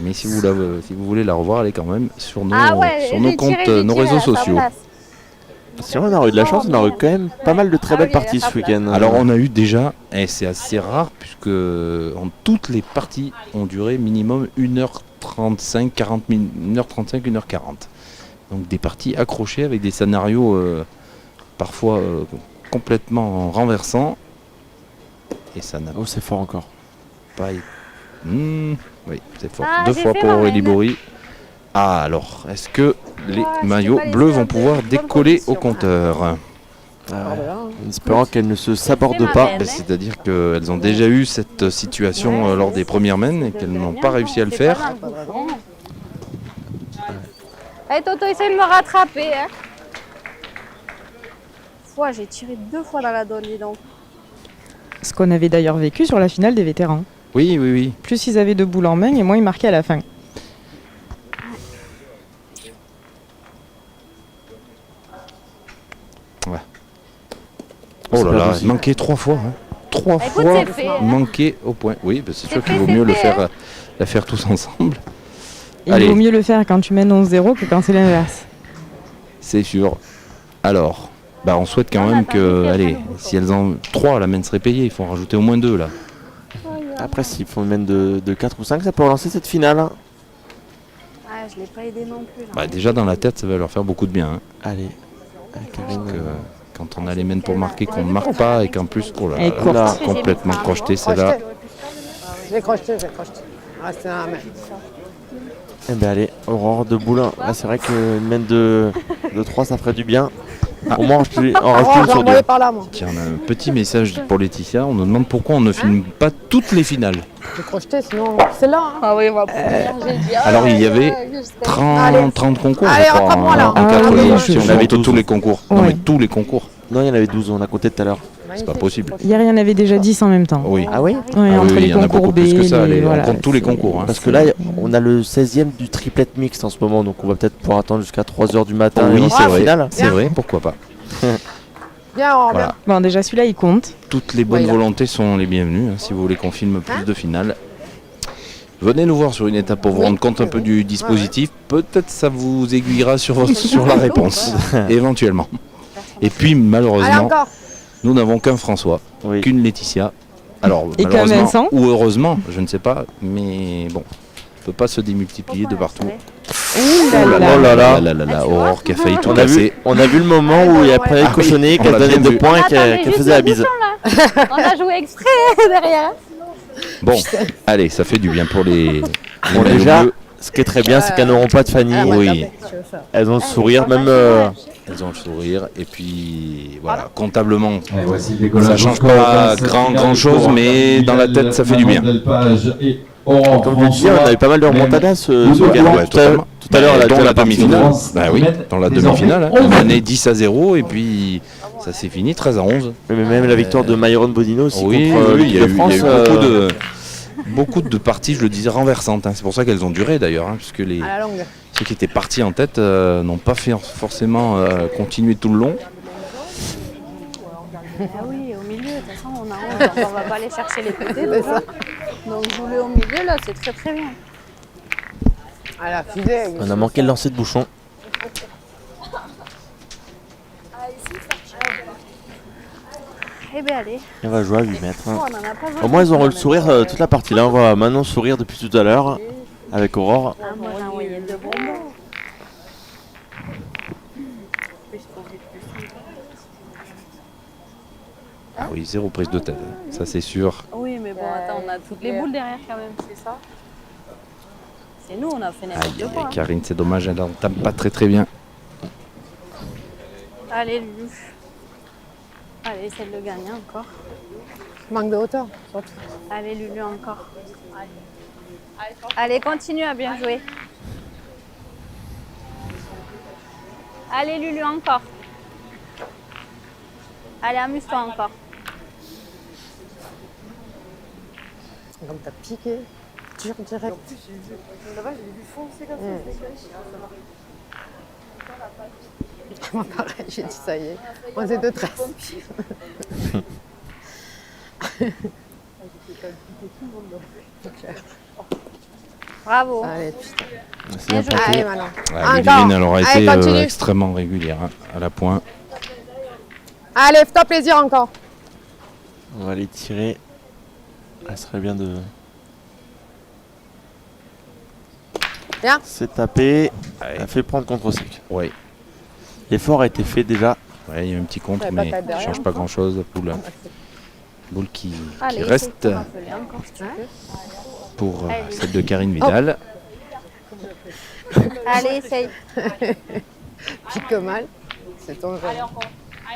Speaker 1: mais si vous voulez la revoir, elle est quand même sur nos,
Speaker 4: Ah ouais,
Speaker 1: sur nos
Speaker 4: j'ai
Speaker 1: comptes,
Speaker 4: tiré, j'ai
Speaker 1: nos
Speaker 4: tiré
Speaker 1: réseaux
Speaker 4: à sa
Speaker 1: sociaux.
Speaker 4: place.
Speaker 2: Si on a eu de la chance, on a eu quand même pas mal de très
Speaker 4: Ah
Speaker 2: belles
Speaker 4: oui,
Speaker 2: parties
Speaker 4: elle a
Speaker 2: ce
Speaker 4: sa
Speaker 2: week-end.
Speaker 1: Alors on a eu déjà, et c'est assez rare, puisque toutes les parties ont duré minimum 1h35, 40 minutes, 1h35, 1h40. Donc des parties accrochées avec des scénarios parfois complètement renversants. Et ça n'a
Speaker 2: Oh, c'est fort encore.
Speaker 1: pas été... oui, c'est fort.
Speaker 4: Ah,
Speaker 1: 2
Speaker 4: j'ai
Speaker 1: fois
Speaker 4: fait
Speaker 1: pour
Speaker 4: ma
Speaker 1: Aurélie
Speaker 4: reine.
Speaker 1: Bory. Ah alors, est-ce que les
Speaker 4: c'était
Speaker 1: maillots
Speaker 4: pas les
Speaker 1: bleus
Speaker 4: seuls
Speaker 1: vont
Speaker 4: de
Speaker 1: pouvoir
Speaker 4: bonnes
Speaker 1: décoller au
Speaker 4: conditions.
Speaker 1: compteur?
Speaker 2: Ah ouais. En espérant qu'elle ne se saborde
Speaker 4: C'est ma
Speaker 2: pas.
Speaker 4: reine.
Speaker 1: Ben, c'est-à-dire qu'elles ont déjà eu cette situation
Speaker 4: Ouais,
Speaker 1: lors des premières mènes et qu'elles n'ont pas réussi à le faire.
Speaker 4: Allez Toto, essaye de me rattraper. Hein. Ouais, j'ai tiré 2 fois dans la donne, dis donc.
Speaker 5: Ce qu'on avait d'ailleurs vécu sur la finale des vétérans.
Speaker 1: Oui, oui, oui.
Speaker 5: Plus ils avaient de boules en main et moins ils marquaient à la fin.
Speaker 1: Oh
Speaker 2: C'est
Speaker 1: là
Speaker 2: pas
Speaker 1: là,
Speaker 2: possible.
Speaker 1: manqué 3 fois. 3
Speaker 4: Écoute,
Speaker 1: fois
Speaker 4: c'est fait, hein.
Speaker 1: manqué au point. Oui, ben, c'est sûr
Speaker 4: C'est
Speaker 1: qu'il
Speaker 4: fait,
Speaker 1: vaut
Speaker 4: c'est
Speaker 1: mieux le
Speaker 4: fait,
Speaker 1: faire,
Speaker 4: hein.
Speaker 1: la faire tous ensemble.
Speaker 5: Et
Speaker 1: Allez.
Speaker 5: il vaut mieux le faire quand tu mènes 11-0 que quand c'est l'inverse.
Speaker 1: C'est sûr. Alors, bah, on souhaite quand
Speaker 4: On
Speaker 1: même
Speaker 4: attend
Speaker 1: que,
Speaker 4: qu'il
Speaker 1: allez,
Speaker 4: fasse un
Speaker 1: si elles en 3, la mène serait payée. Il faut en rajouter au moins 2 là.
Speaker 2: Après, s'ils font une mène de 4 ou 5, ça peut relancer cette finale. Hein.
Speaker 4: Ah, je l'ai pas aidé non plus.
Speaker 1: Bah, déjà dans la tête, ça va leur faire beaucoup de bien. Hein.
Speaker 2: Allez. Karine.
Speaker 1: Que, quand on a les mènes pour marquer, qu'on ne marque pas et qu'en plus, oh là
Speaker 5: Elle est
Speaker 1: là,
Speaker 5: courte.
Speaker 2: Là,
Speaker 1: complètement crocheté celle-là.
Speaker 3: Je l'ai crocheté, je l'ai crocheté. Ah, c'est un mec.
Speaker 2: eh ben allez, Aurore de Boulin. Là, c'est vrai qu'une mène de 3, ça ferait du bien. Au moins, en rajoute
Speaker 3: Oh,
Speaker 2: une
Speaker 3: j'ai
Speaker 2: sur 2.
Speaker 3: envoyé par là, moi.
Speaker 1: Tiens, on a un petit message pour Laetitia. On nous demande pourquoi on ne filme pas toutes les finales.
Speaker 3: J'ai crocheté, sinon c'est là. Hein.
Speaker 4: Ah oui, on va première, j'ai dit.
Speaker 1: Alors, il y avait 30 concours.
Speaker 3: Allez,
Speaker 1: je crois,
Speaker 3: rattrape-moi,
Speaker 1: en-
Speaker 3: là.
Speaker 1: en
Speaker 5: Ah,
Speaker 1: 4
Speaker 5: oui,
Speaker 1: manches, si on
Speaker 2: je-
Speaker 1: avait
Speaker 2: je-
Speaker 1: tous les concours. Non,
Speaker 5: Ouais.
Speaker 1: mais tous les concours.
Speaker 2: Non, il y en avait 12, on a compté tout à l'heure.
Speaker 1: C'est pas possible.
Speaker 5: Hier, il y en avait déjà 10 en même temps.
Speaker 1: Oui.
Speaker 2: Ah oui
Speaker 5: Ouais,
Speaker 1: Ah oui,
Speaker 5: entre
Speaker 1: oui,
Speaker 5: les
Speaker 1: il y en a
Speaker 5: concours
Speaker 1: beaucoup
Speaker 5: B,
Speaker 1: plus que ça.
Speaker 5: les-
Speaker 1: On compte tous les
Speaker 5: c'est-
Speaker 1: concours. Hein.
Speaker 2: Parce que là, on a le 16e du triplette mixte en ce moment, donc on va peut-être pouvoir attendre jusqu'à 3h du matin.
Speaker 1: Oui,
Speaker 2: et
Speaker 1: c'est
Speaker 2: la
Speaker 1: vrai.
Speaker 2: finale.
Speaker 1: C'est vrai, pourquoi pas.
Speaker 3: Viens, Aurore,
Speaker 1: Voilà.
Speaker 5: Bon, déjà, celui-là, il compte.
Speaker 1: Toutes les bonnes
Speaker 3: Oui, là.
Speaker 1: volontés sont les bienvenues, hein, si vous voulez qu'on filme plus de finales. Venez nous voir sur une étape pour vous
Speaker 3: Oui,
Speaker 1: rendre compte un peu
Speaker 3: oui.
Speaker 1: du dispositif. Peut-être ça vous aiguillera sur, sur la réponse, éventuellement. Et puis
Speaker 3: Allez,
Speaker 1: malheureusement,
Speaker 3: encore.
Speaker 1: nous n'avons qu'un François,
Speaker 2: Oui.
Speaker 1: qu'une Laetitia. Alors
Speaker 5: Et qu'un
Speaker 1: malheureusement
Speaker 5: Vincent.
Speaker 1: ou heureusement, je ne sais pas, mais bon, on ne peut pas se démultiplier de partout.
Speaker 5: Ouh là
Speaker 2: Oh
Speaker 5: là.
Speaker 2: là là.
Speaker 1: Là, Aurore qui a failli tout
Speaker 2: On a
Speaker 1: casser.
Speaker 2: vu le moment où il y a pris
Speaker 1: Ah oui,
Speaker 2: cochonné,
Speaker 1: on
Speaker 2: qu'elle
Speaker 1: l'a
Speaker 2: donnait
Speaker 1: bien
Speaker 2: 2
Speaker 1: vu.
Speaker 2: points et
Speaker 4: Attendez,
Speaker 2: qu'elle
Speaker 4: juste
Speaker 2: faisait la
Speaker 4: le
Speaker 2: bise.
Speaker 4: bouchon, là. On a joué exprès derrière.
Speaker 1: Bon, allez, ça fait du bien pour les
Speaker 2: Bon,
Speaker 1: maillots
Speaker 2: déjà,
Speaker 1: bleus.
Speaker 2: ce qui est très bien, c'est qu'elles n'auront pas de Fanny.
Speaker 3: Ah, ouais,
Speaker 1: Oui.
Speaker 3: tapez, si tu veux faire.
Speaker 2: Elles ont le sourire, même.
Speaker 1: Elles ont le sourire et puis voilà, comptablement.
Speaker 6: Et voici le décollage
Speaker 1: Ça change
Speaker 6: au
Speaker 1: pas
Speaker 6: score,
Speaker 1: grand
Speaker 6: finale
Speaker 1: chose,
Speaker 6: pour
Speaker 1: mais dans la tête, ça fait du bien.
Speaker 6: Manon Delpage et Aurore
Speaker 2: Comme tu dis,
Speaker 6: François.
Speaker 2: on a eu pas mal de remontadas ce
Speaker 6: Deux
Speaker 2: week-end.
Speaker 6: points.
Speaker 2: Tout à l'heure,
Speaker 1: Bah, dans la
Speaker 2: partie
Speaker 1: demi-finale.
Speaker 6: France
Speaker 1: Bah oui,
Speaker 6: mène
Speaker 1: dans la
Speaker 6: désormais
Speaker 1: demi-finale. Hein.
Speaker 6: 11.
Speaker 1: On menait 10-0 et puis ça s'est fini 13-11.
Speaker 2: Mais même la victoire de Myron Bodino aussi
Speaker 1: Oui,
Speaker 2: contre
Speaker 1: oui, il y a
Speaker 2: l'équipe
Speaker 1: eu,
Speaker 2: de France.
Speaker 1: beaucoup de parties, je le disais, renversantes. Hein. C'est pour ça qu'elles ont duré d'ailleurs, hein, puisque
Speaker 3: À la longue.
Speaker 1: ceux qui étaient partis en tête n'ont pas fait forcément continuer tout le long.
Speaker 4: Ah oui, au milieu, de toute façon, on a 11, on va pas aller chercher les côtés. déjà. Donc jouer au milieu, là, c'est très très bien.
Speaker 3: À la fusée.
Speaker 2: On a manqué le lancer de bouchon.
Speaker 4: Eh bien, allez.
Speaker 2: Et on va jouer à 8 mètres.
Speaker 4: Oh, on en a pas joué
Speaker 2: Au moins, ils auront le
Speaker 4: beaucoup,
Speaker 2: sourire toute la partie. Là, on voit Manon sourire depuis tout à l'heure avec Aurore.
Speaker 4: Ah, moi, j'ai envoyé 2 bonbons.
Speaker 1: Ah oui, 0 prise de tête, ça c'est sûr.
Speaker 4: Oui, mais bon, attends, on a toutes les boules derrière quand même, c'est ça. C'est nous, on a fait n'importe
Speaker 1: Aïe,
Speaker 4: quoi.
Speaker 1: Karine, c'est dommage, elle n'entame pas très bien.
Speaker 4: Allez, Lulu. Allez, essaie de le gagner encore.
Speaker 3: Manque de hauteur, surtout.
Speaker 4: Allez, Lulu, encore. Allez, continue à bien jouer. Allez, Lulu, encore. Allez, amuse-toi encore.
Speaker 3: Comme t'as piqué. Dur direct. Moi pareil, j'ai dit ça y est. Moi c'est 2-13.
Speaker 4: Bravo.
Speaker 3: Allez, putain.
Speaker 2: C'est bien
Speaker 4: joué.
Speaker 2: porté.
Speaker 3: Allez, Manon.
Speaker 1: Ah,
Speaker 3: Encore.
Speaker 1: Ludivine, elle aura
Speaker 3: Allez,
Speaker 1: été
Speaker 3: continue.
Speaker 1: extrêmement régulière hein, à la pointe.
Speaker 3: Allez, fais-toi plaisir encore.
Speaker 2: On va les tirer. Ça serait bien de.
Speaker 3: Bien.
Speaker 2: C'est tapé.
Speaker 1: Ouais.
Speaker 2: Elle fait prendre contre sec.
Speaker 1: Oui,
Speaker 2: L'effort a été fait déjà.
Speaker 1: ouais, il y a un petit contre,
Speaker 3: Ouais, pas
Speaker 1: mais
Speaker 3: taille
Speaker 1: ça
Speaker 3: derrière,
Speaker 1: change pas grand-chose. Boule qui
Speaker 4: Allez,
Speaker 1: reste
Speaker 4: essaye de rappeler encore si tu veux.
Speaker 1: pour
Speaker 4: Allez.
Speaker 1: celle de Karine Vidal.
Speaker 4: Allez, essaye.
Speaker 3: Pique mal. C'est ton jeu.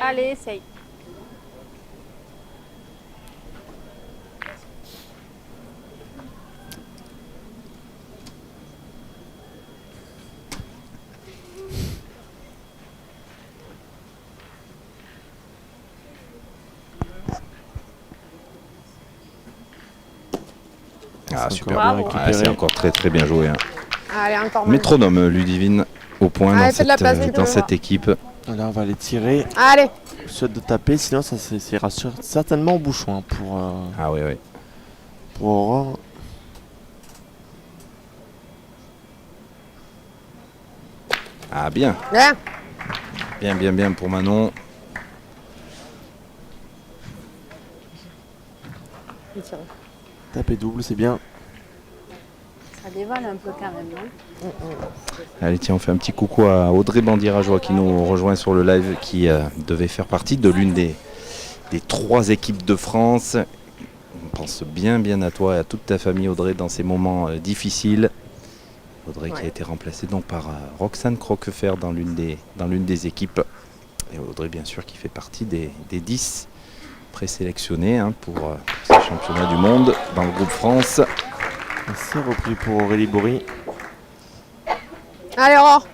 Speaker 4: Allez, essaye.
Speaker 1: Ah,
Speaker 2: C'est
Speaker 1: super.
Speaker 2: encore bien
Speaker 1: Ah,
Speaker 2: récupéré.
Speaker 1: c'est encore très très bien joué. Hein.
Speaker 3: Allez, encore Manon.
Speaker 1: Métronome, Ludivine, au point
Speaker 3: Allez,
Speaker 1: dans,
Speaker 3: fais de la place,
Speaker 1: cette,
Speaker 3: tu
Speaker 1: dans
Speaker 3: peux
Speaker 1: cette
Speaker 3: voir.
Speaker 1: équipe.
Speaker 2: Là, on va les tirer.
Speaker 3: Allez.
Speaker 2: Je souhaite de taper, sinon ça ira certainement au bouchon hein,
Speaker 1: Ah oui, oui.
Speaker 2: pour Aurore.
Speaker 1: Ah bien,
Speaker 3: Bien.
Speaker 1: bien pour Manon.
Speaker 2: Taper double, c'est bien.
Speaker 4: Ça dévale un peu quand même, non?
Speaker 1: Allez, tiens, on fait un petit coucou à Audrey Bandirageois qui nous rejoint sur le live, qui devait faire partie de l'une des 3 équipes de France. On pense bien à toi et à toute ta famille, Audrey, dans ces moments difficiles. Audrey qui a été remplacée donc par Roxane Croquefer dans l'une des équipes. Et Audrey, bien sûr, qui fait partie des 10 présélectionnés hein, pour ces championnats du monde dans le groupe France.
Speaker 2: C'est repris pour Aurélie Bory.
Speaker 3: Allez, Aurore.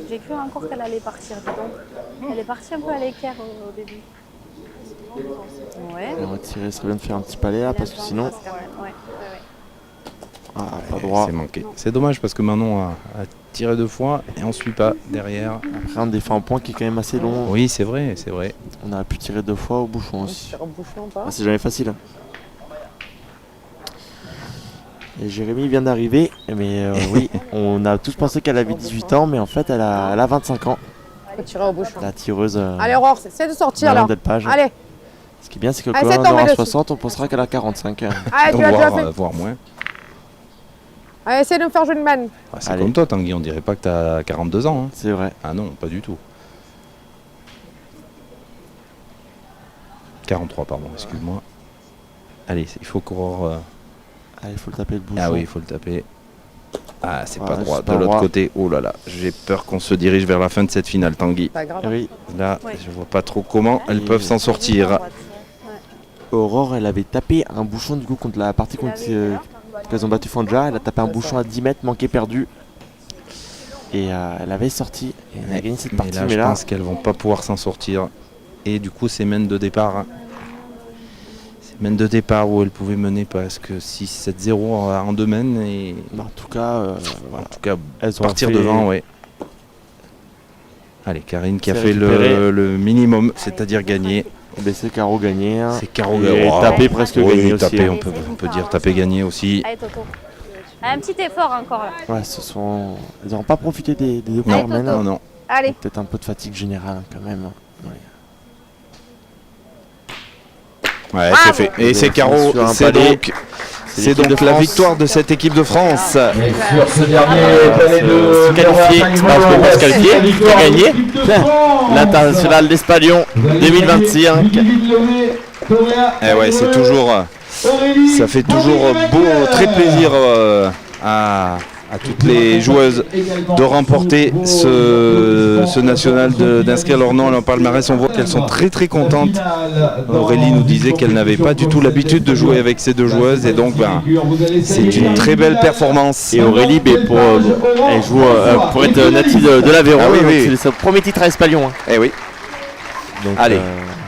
Speaker 4: J'ai cru encore qu'elle allait partir, dis donc. Elle est partie un peu à l'équerre au début. Ouais.
Speaker 2: On va tirer, ça serait bien de faire un petit palais là parce que sinon.
Speaker 4: Ouais.
Speaker 2: pas droit.
Speaker 1: C'est manqué. C'est dommage parce que Manon a tiré 2 fois et on suit pas derrière.
Speaker 2: Après un défait en point qui est quand même assez long.
Speaker 1: Oui, c'est vrai, c'est vrai.
Speaker 2: On aurait pu tirer 2 fois au bouchon aussi.
Speaker 3: Sur un bouchon, pas.
Speaker 2: C'est jamais facile. Et Jérémy vient d'arriver, mais oui, on a tous pensé qu'elle avait 18 ans, mais en fait elle a 25 ans.
Speaker 3: Faut tirer au bouchon.
Speaker 2: La tireuse.
Speaker 3: Allez, Aurore, essaie de sortir là.
Speaker 2: Delpage.
Speaker 3: Allez.
Speaker 2: Ce qui est bien, c'est que
Speaker 3: Allez,
Speaker 2: quand
Speaker 3: essaie
Speaker 2: on
Speaker 3: de tomber
Speaker 2: aura
Speaker 3: dessus.
Speaker 2: 60, on pensera qu'elle a 45.
Speaker 3: Allez, tu l'as déjà fait.
Speaker 1: Voire moins.
Speaker 3: Allez, essaie de me faire jouer une manne.
Speaker 1: C'est
Speaker 2: Allez.
Speaker 1: comme toi, Tanguy, on dirait pas que t'as 42 ans. Hein.
Speaker 2: C'est vrai.
Speaker 1: Ah non, pas du tout. 43, pardon, excuse-moi. Allez, il faut qu'Aurore...
Speaker 2: Allez, il faut le taper le bouchon.
Speaker 1: Ah oui, il faut le taper. Ah, c'est
Speaker 2: Voilà,
Speaker 1: pas droit.
Speaker 2: c'est pas
Speaker 1: De l'autre
Speaker 2: droit.
Speaker 1: côté, oh là là, j'ai peur qu'on se dirige vers la fin de cette finale, Tanguy.
Speaker 3: Pas grave.
Speaker 2: Oui.
Speaker 1: Là,
Speaker 4: Ouais.
Speaker 1: je vois pas trop comment elles
Speaker 2: Et-
Speaker 1: peuvent s'en sortir.
Speaker 2: Aurore, elle avait tapé un bouchon du coup contre la partie qu'elles ont battu Fanja. Elle a tapé un bouchon à 10 mètres, manqué perdu. Et elle avait sorti. Et elle a gagné cette partie.
Speaker 1: Mais là, je pense qu'elles vont pas pouvoir s'en sortir. Et du coup, c'est mène de départ. Hein. C'est mène de départ où elles pouvaient mener presque 6-7-0 en 2 mènes. Et
Speaker 2: en tout cas,
Speaker 1: en tout cas
Speaker 2: elles ont
Speaker 1: partir
Speaker 2: fait-
Speaker 1: devant, ouais. Allez, Karine qui a
Speaker 2: C'est
Speaker 1: fait
Speaker 2: récupéré.
Speaker 1: le minimum, c'est-à-dire gagner.
Speaker 2: Ben, c'est Caro gagné.
Speaker 1: C'est Caro
Speaker 2: Et
Speaker 1: gagné.
Speaker 2: taper presque
Speaker 1: Oui,
Speaker 2: gagné
Speaker 1: taper,
Speaker 2: aussi.
Speaker 1: on peut dire taper gagné aussi.
Speaker 4: Allez, Toto. Un petit effort encore là.
Speaker 2: Ouais, elles n'auront pas profité des 2
Speaker 1: Non,
Speaker 2: premières mènes.
Speaker 1: non, non.
Speaker 3: Allez.
Speaker 2: Peut-être un peu de fatigue générale quand même. Ouais.
Speaker 1: Ouais,
Speaker 3: Ah,
Speaker 1: c'est fait. Et c'est Caro,
Speaker 2: Sur un
Speaker 1: c'est
Speaker 2: palier.
Speaker 1: donc, c'est
Speaker 2: l'équipe
Speaker 1: donc
Speaker 2: de
Speaker 1: la
Speaker 2: France.
Speaker 1: victoire de cette équipe de France.
Speaker 6: Et sur ce dernier palais
Speaker 2: se qualifier,
Speaker 6: de
Speaker 2: parce qu'on va se qualifier,
Speaker 6: victoire de
Speaker 2: gagner.
Speaker 6: l'équipe de France.
Speaker 2: L'international d'Espalion
Speaker 6: Vous avez
Speaker 2: 2025.
Speaker 6: gagné Lily Levé, Toréa,
Speaker 1: Eh ouais, c'est toujours,
Speaker 6: Aurélie,
Speaker 1: ça fait toujours beau, très plaisir à toutes les joueuses de remporter ce national, d'inscrire leur nom dans le palmarès. On voit qu'elles sont très très contentes. Aurélie nous disait qu'elle n'avait pas du tout l'habitude de jouer avec ces 2 joueuses et donc ben, c'est une très belle performance.
Speaker 2: Et Aurélie, elle joue pour être native de l'Aveyron.
Speaker 1: Ah oui, oui.
Speaker 2: C'est son premier titre à Espalion.
Speaker 1: Eh oui,
Speaker 2: Donc,
Speaker 1: allez,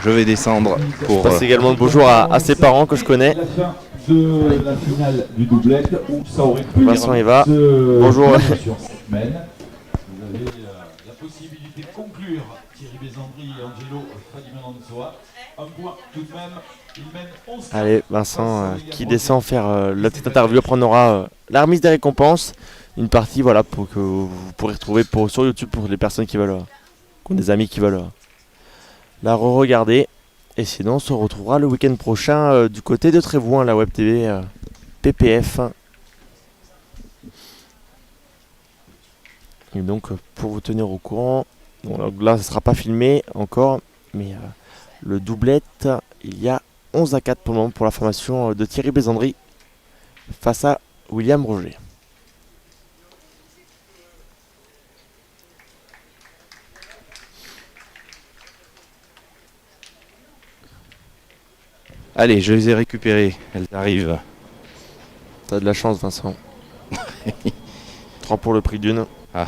Speaker 1: je vais descendre pour...
Speaker 2: je passe également le bonjour à ses parents que je connais.
Speaker 6: La fin de la finale du doublette où ça aurait pu
Speaker 2: Vincent Eva.
Speaker 6: se
Speaker 2: Bonjour.
Speaker 6: passer sur cette semaine. Vous avez la possibilité de conclure Thierry Bézandry et Angelo Fadimanansoa. Un point tout de même. Ils mènent 11.
Speaker 2: Allez, Vincent qui descend faire la petite interview. Après, on aura la remise des récompenses. Une partie voilà, pour que vous pourrez retrouver sur YouTube pour les personnes qui veulent, qui ont des amis qui veulent la re-regarder. Et sinon, on se retrouvera le week-end prochain du côté de Trévoux, la Web TV PPF. Et donc, pour vous tenir au courant, bon, là, ça ne sera pas filmé encore, mais le doublette, il y a 11-4 pour le moment pour la formation de Thierry Bézandry face à William Roger.
Speaker 1: Allez, je les ai récupérées, elles arrivent.
Speaker 2: T'as de la chance, Vincent. 3 pour le prix d'une.
Speaker 1: Ah.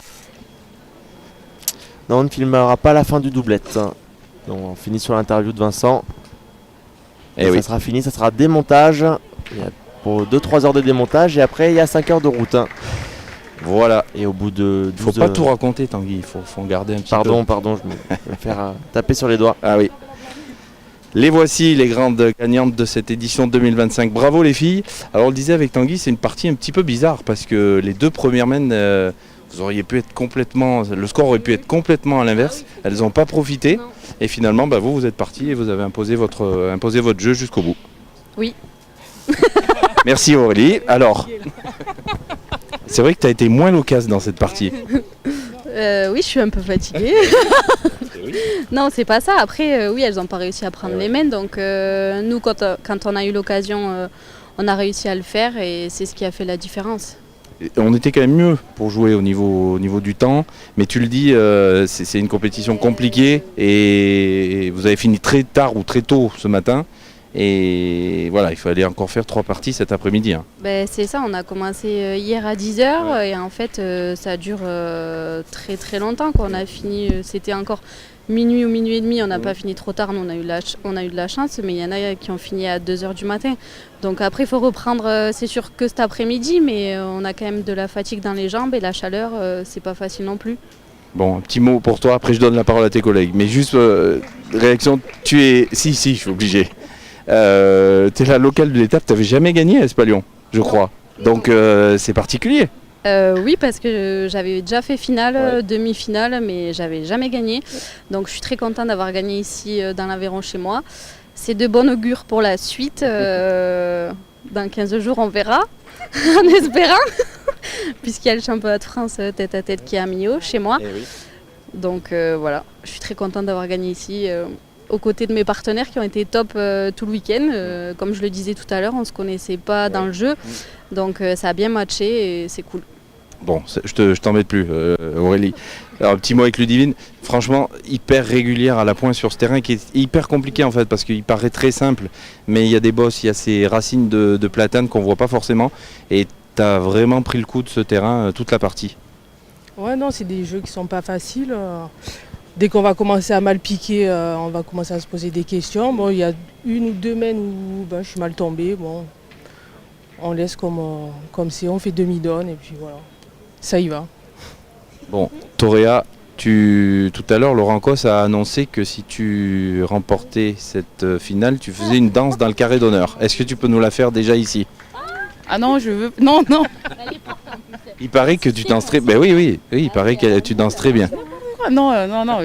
Speaker 2: Non, on ne filmera pas la fin du doublette. Donc, on finit sur l'interview de Vincent.
Speaker 1: Eh
Speaker 2: Et
Speaker 1: oui.
Speaker 2: ça sera fini, ça sera démontage. Il y a pour 2-3 heures de démontage et après il y a 5 heures de route.
Speaker 1: Voilà.
Speaker 2: Et au bout de 12
Speaker 1: Faut pas tout raconter, Tanguy, il faut en garder un petit peu.
Speaker 2: Pardon, je vais me faire taper sur les doigts.
Speaker 1: Ah oui. Les voici, les grandes gagnantes de cette édition 2025. Bravo les filles. Alors on le disait avec Tanguy, c'est une partie un petit peu bizarre parce que les 2 premières mènes, vous auriez pu être complètement, le score aurait pu être complètement à l'inverse. Elles n'ont pas profité.
Speaker 4: Non.
Speaker 1: Et finalement, bah, vous êtes partis et vous avez imposé votre jeu jusqu'au bout.
Speaker 4: Oui.
Speaker 1: Merci Aurélie. Alors, c'est vrai que tu as été moins loquace dans cette partie.
Speaker 4: Oui, je suis un peu fatiguée. Non, c'est pas ça. Après, oui, elles n'ont pas réussi à prendre les mains. Donc, nous, quand on a eu l'occasion, on a réussi à le faire et c'est ce qui a fait la différence.
Speaker 1: On était quand même mieux pour jouer au niveau du temps, mais tu le dis, c'est une compétition compliquée et vous avez fini très tard ou très tôt ce matin Et voilà, il fallait encore faire 3 parties cet après-midi. Hein.
Speaker 4: Ben, c'est ça, on a commencé hier à 10h et en fait ça dure très très longtemps. Quand on a fini, c'était encore minuit ou minuit et demi, on n'a pas fini trop tard, nous, on a eu de la chance, mais il y en a qui ont fini à 2h du matin. Donc après il faut reprendre, c'est sûr que cet après-midi, mais on a quand même de la fatigue dans les jambes et la chaleur, c'est pas facile non plus.
Speaker 1: Bon, un petit mot pour toi, après je donne la parole à tes collègues. Mais juste, réaction, tu es... Si, je suis obligé. Tu es la locale de l'étape, tu n'avais jamais gagné à Espalion, je crois. Donc c'est particulier.
Speaker 4: Oui, parce que j'avais déjà fait finale, demi-finale, mais j'avais jamais gagné. Donc je suis très contente d'avoir gagné ici dans l'Aveyron chez moi. C'est de bon augure pour la suite. Dans 15 jours, on verra, en espérant, puisqu'il y a le championnat de France tête à tête qui est à Millau, chez moi. Donc voilà, je suis très contente d'avoir gagné ici. Aux côtés de mes partenaires qui ont été top tout le week-end. Comme je le disais tout à l'heure, on ne se connaissait pas dans le jeu, donc ça a bien matché et c'est cool.
Speaker 1: Bon, je t'embête plus, Aurélie. Alors, un petit mot avec Ludivine. Franchement, hyper régulière à la pointe sur ce terrain qui est hyper compliqué en fait, parce qu'il paraît très simple, mais il y a des bosses, il y a ces racines de platane qu'on ne voit pas forcément, et tu as vraiment pris le coup de ce terrain toute la partie.
Speaker 8: Ouais, non, c'est des jeux qui sont pas faciles. Dès qu'on va commencer à mal piquer, on va commencer à se poser des questions. Bon, il y a 1 ou 2 semaines où je suis mal tombée. Bon, on laisse comme c'est, on fait demi-donne et puis voilà, ça y va.
Speaker 1: Bon, Toréa, tout à l'heure, Laurent Cos a annoncé que si tu remportais cette finale, tu faisais une danse dans le carré d'honneur. Est-ce que tu peux nous la faire déjà ici?
Speaker 9: Ah non, je veux... Non.
Speaker 1: Il paraît que tu danses très... Ben oui, il paraît que tu danses très bien.
Speaker 9: Non,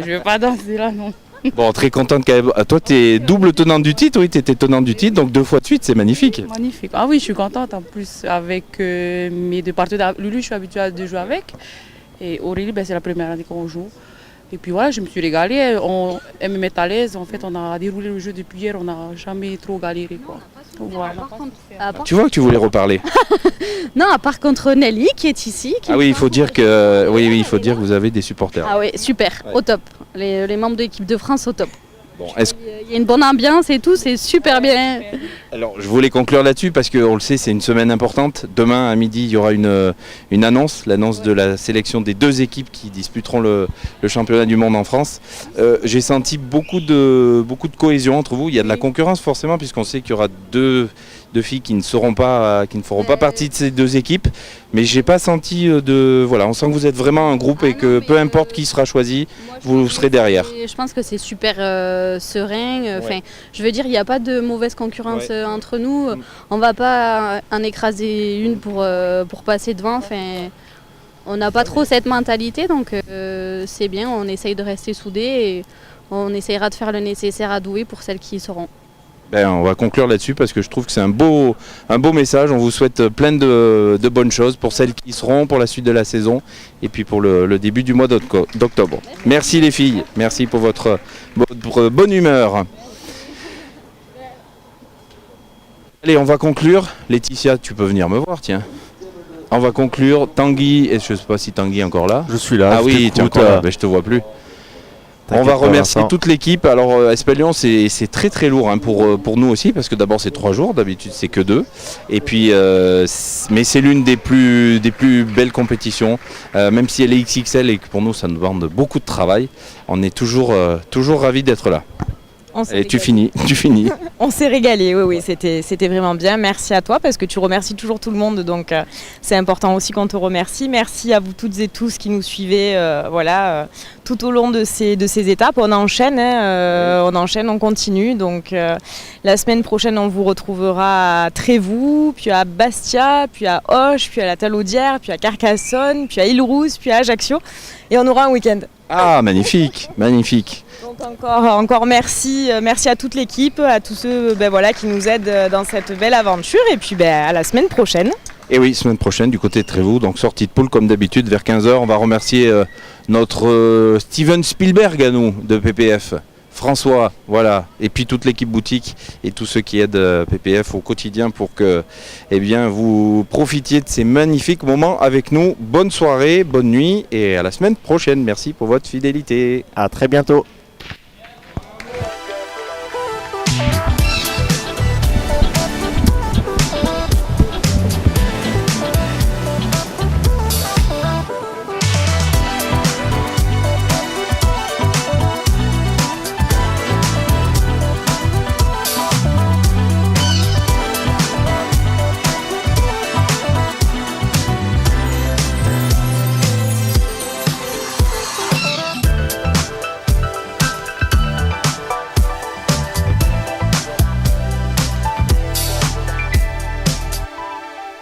Speaker 9: je veux pas danser là, non.
Speaker 1: Bon, très contente quand même. Toi, tu es double tenante du titre, oui, tu étais tenante du titre, donc 2 fois de suite, c'est magnifique.
Speaker 9: Magnifique. Ah oui, je suis contente en plus avec mes 2 partenaires. Lulu, je suis habituée de jouer avec. Et Aurélie, c'est la première année qu'on joue. Et puis voilà, je me suis régalée. Elle me met à l'aise. En fait, on a déroulé le jeu depuis hier, on n'a jamais trop galéré, quoi. Voilà.
Speaker 1: Tu vois que tu voulais reparler.
Speaker 4: Non, à part contre Nelly qui est ici.
Speaker 1: Il faut dire que il faut dire que vous avez des supporters.
Speaker 4: Ah oui, super, au top. Les membres de l'équipe de France au top.
Speaker 1: Bon,
Speaker 4: il y a une bonne ambiance et tout, c'est super bien.
Speaker 1: Alors, je voulais conclure là-dessus parce qu'on le sait, c'est une semaine importante. Demain à midi, il y aura une annonce, l'annonce de la sélection des 2 équipes qui disputeront le championnat du monde en France. J'ai senti beaucoup de cohésion entre vous. Il y a de la concurrence forcément, puisqu'on sait qu'il y aura deux filles qui ne feront pas partie de ces 2 équipes. Mais j'ai pas senti on sent que vous êtes vraiment un groupe et que peu importe qui sera choisi, vous serez derrière.
Speaker 4: Je pense que c'est super serein. Je veux dire, il n'y a pas de mauvaise concurrence entre nous. On va pas en écraser une pour passer devant. On n'a pas trop cette mentalité, donc c'est bien. On essaye de rester soudés et on essayera de faire le nécessaire à Douai pour celles qui y seront.
Speaker 1: On va conclure là-dessus parce que je trouve que c'est un beau message. On vous souhaite plein de bonnes choses pour celles qui seront pour la suite de la saison et puis pour le début du mois d'octobre. Merci les filles, merci pour votre bonne humeur. Allez, on va conclure. Laetitia, tu peux venir me voir, tiens. On va conclure. Tanguy, et je ne sais pas si Tanguy est encore là.
Speaker 2: Je suis là.
Speaker 1: Ah oui, tu es encore là, je te vois plus. On va remercier toute l'équipe. Alors Espalion, c'est très très lourd pour nous aussi, parce que d'abord c'est 3 jours, d'habitude c'est que 2. Et puis, mais c'est l'une des plus belles compétitions, même si elle est XXL et que pour nous ça nous demande beaucoup de travail. On est toujours ravis d'être là. Et tu finis.
Speaker 5: On s'est régalé, oui, c'était vraiment bien. Merci à toi parce que tu remercies toujours tout le monde, donc c'est important aussi qu'on te remercie. Merci à vous toutes et tous qui nous suivez, tout au long de ces étapes. On enchaîne, on continue. Donc la semaine prochaine, on vous retrouvera à Trévoux, puis à Bastia, puis à Auch, puis à la Talaudière, puis à Carcassonne, puis à Île-Rousse, puis à Ajaccio, et on aura un week-end.
Speaker 1: Ah, magnifique.
Speaker 5: Donc encore merci à toute l'équipe, à tous ceux qui nous aident dans cette belle aventure, et puis à la semaine prochaine.
Speaker 1: Et oui, semaine prochaine du côté de Trévoux, donc sortie de poule comme d'habitude vers 15h. On va remercier notre Steven Spielberg à nous de PPF, François, voilà, et puis toute l'équipe boutique et tous ceux qui aident PPF au quotidien pour que vous profitiez de ces magnifiques moments avec nous. Bonne soirée, bonne nuit et à la semaine prochaine. Merci pour votre fidélité.
Speaker 2: À très bientôt.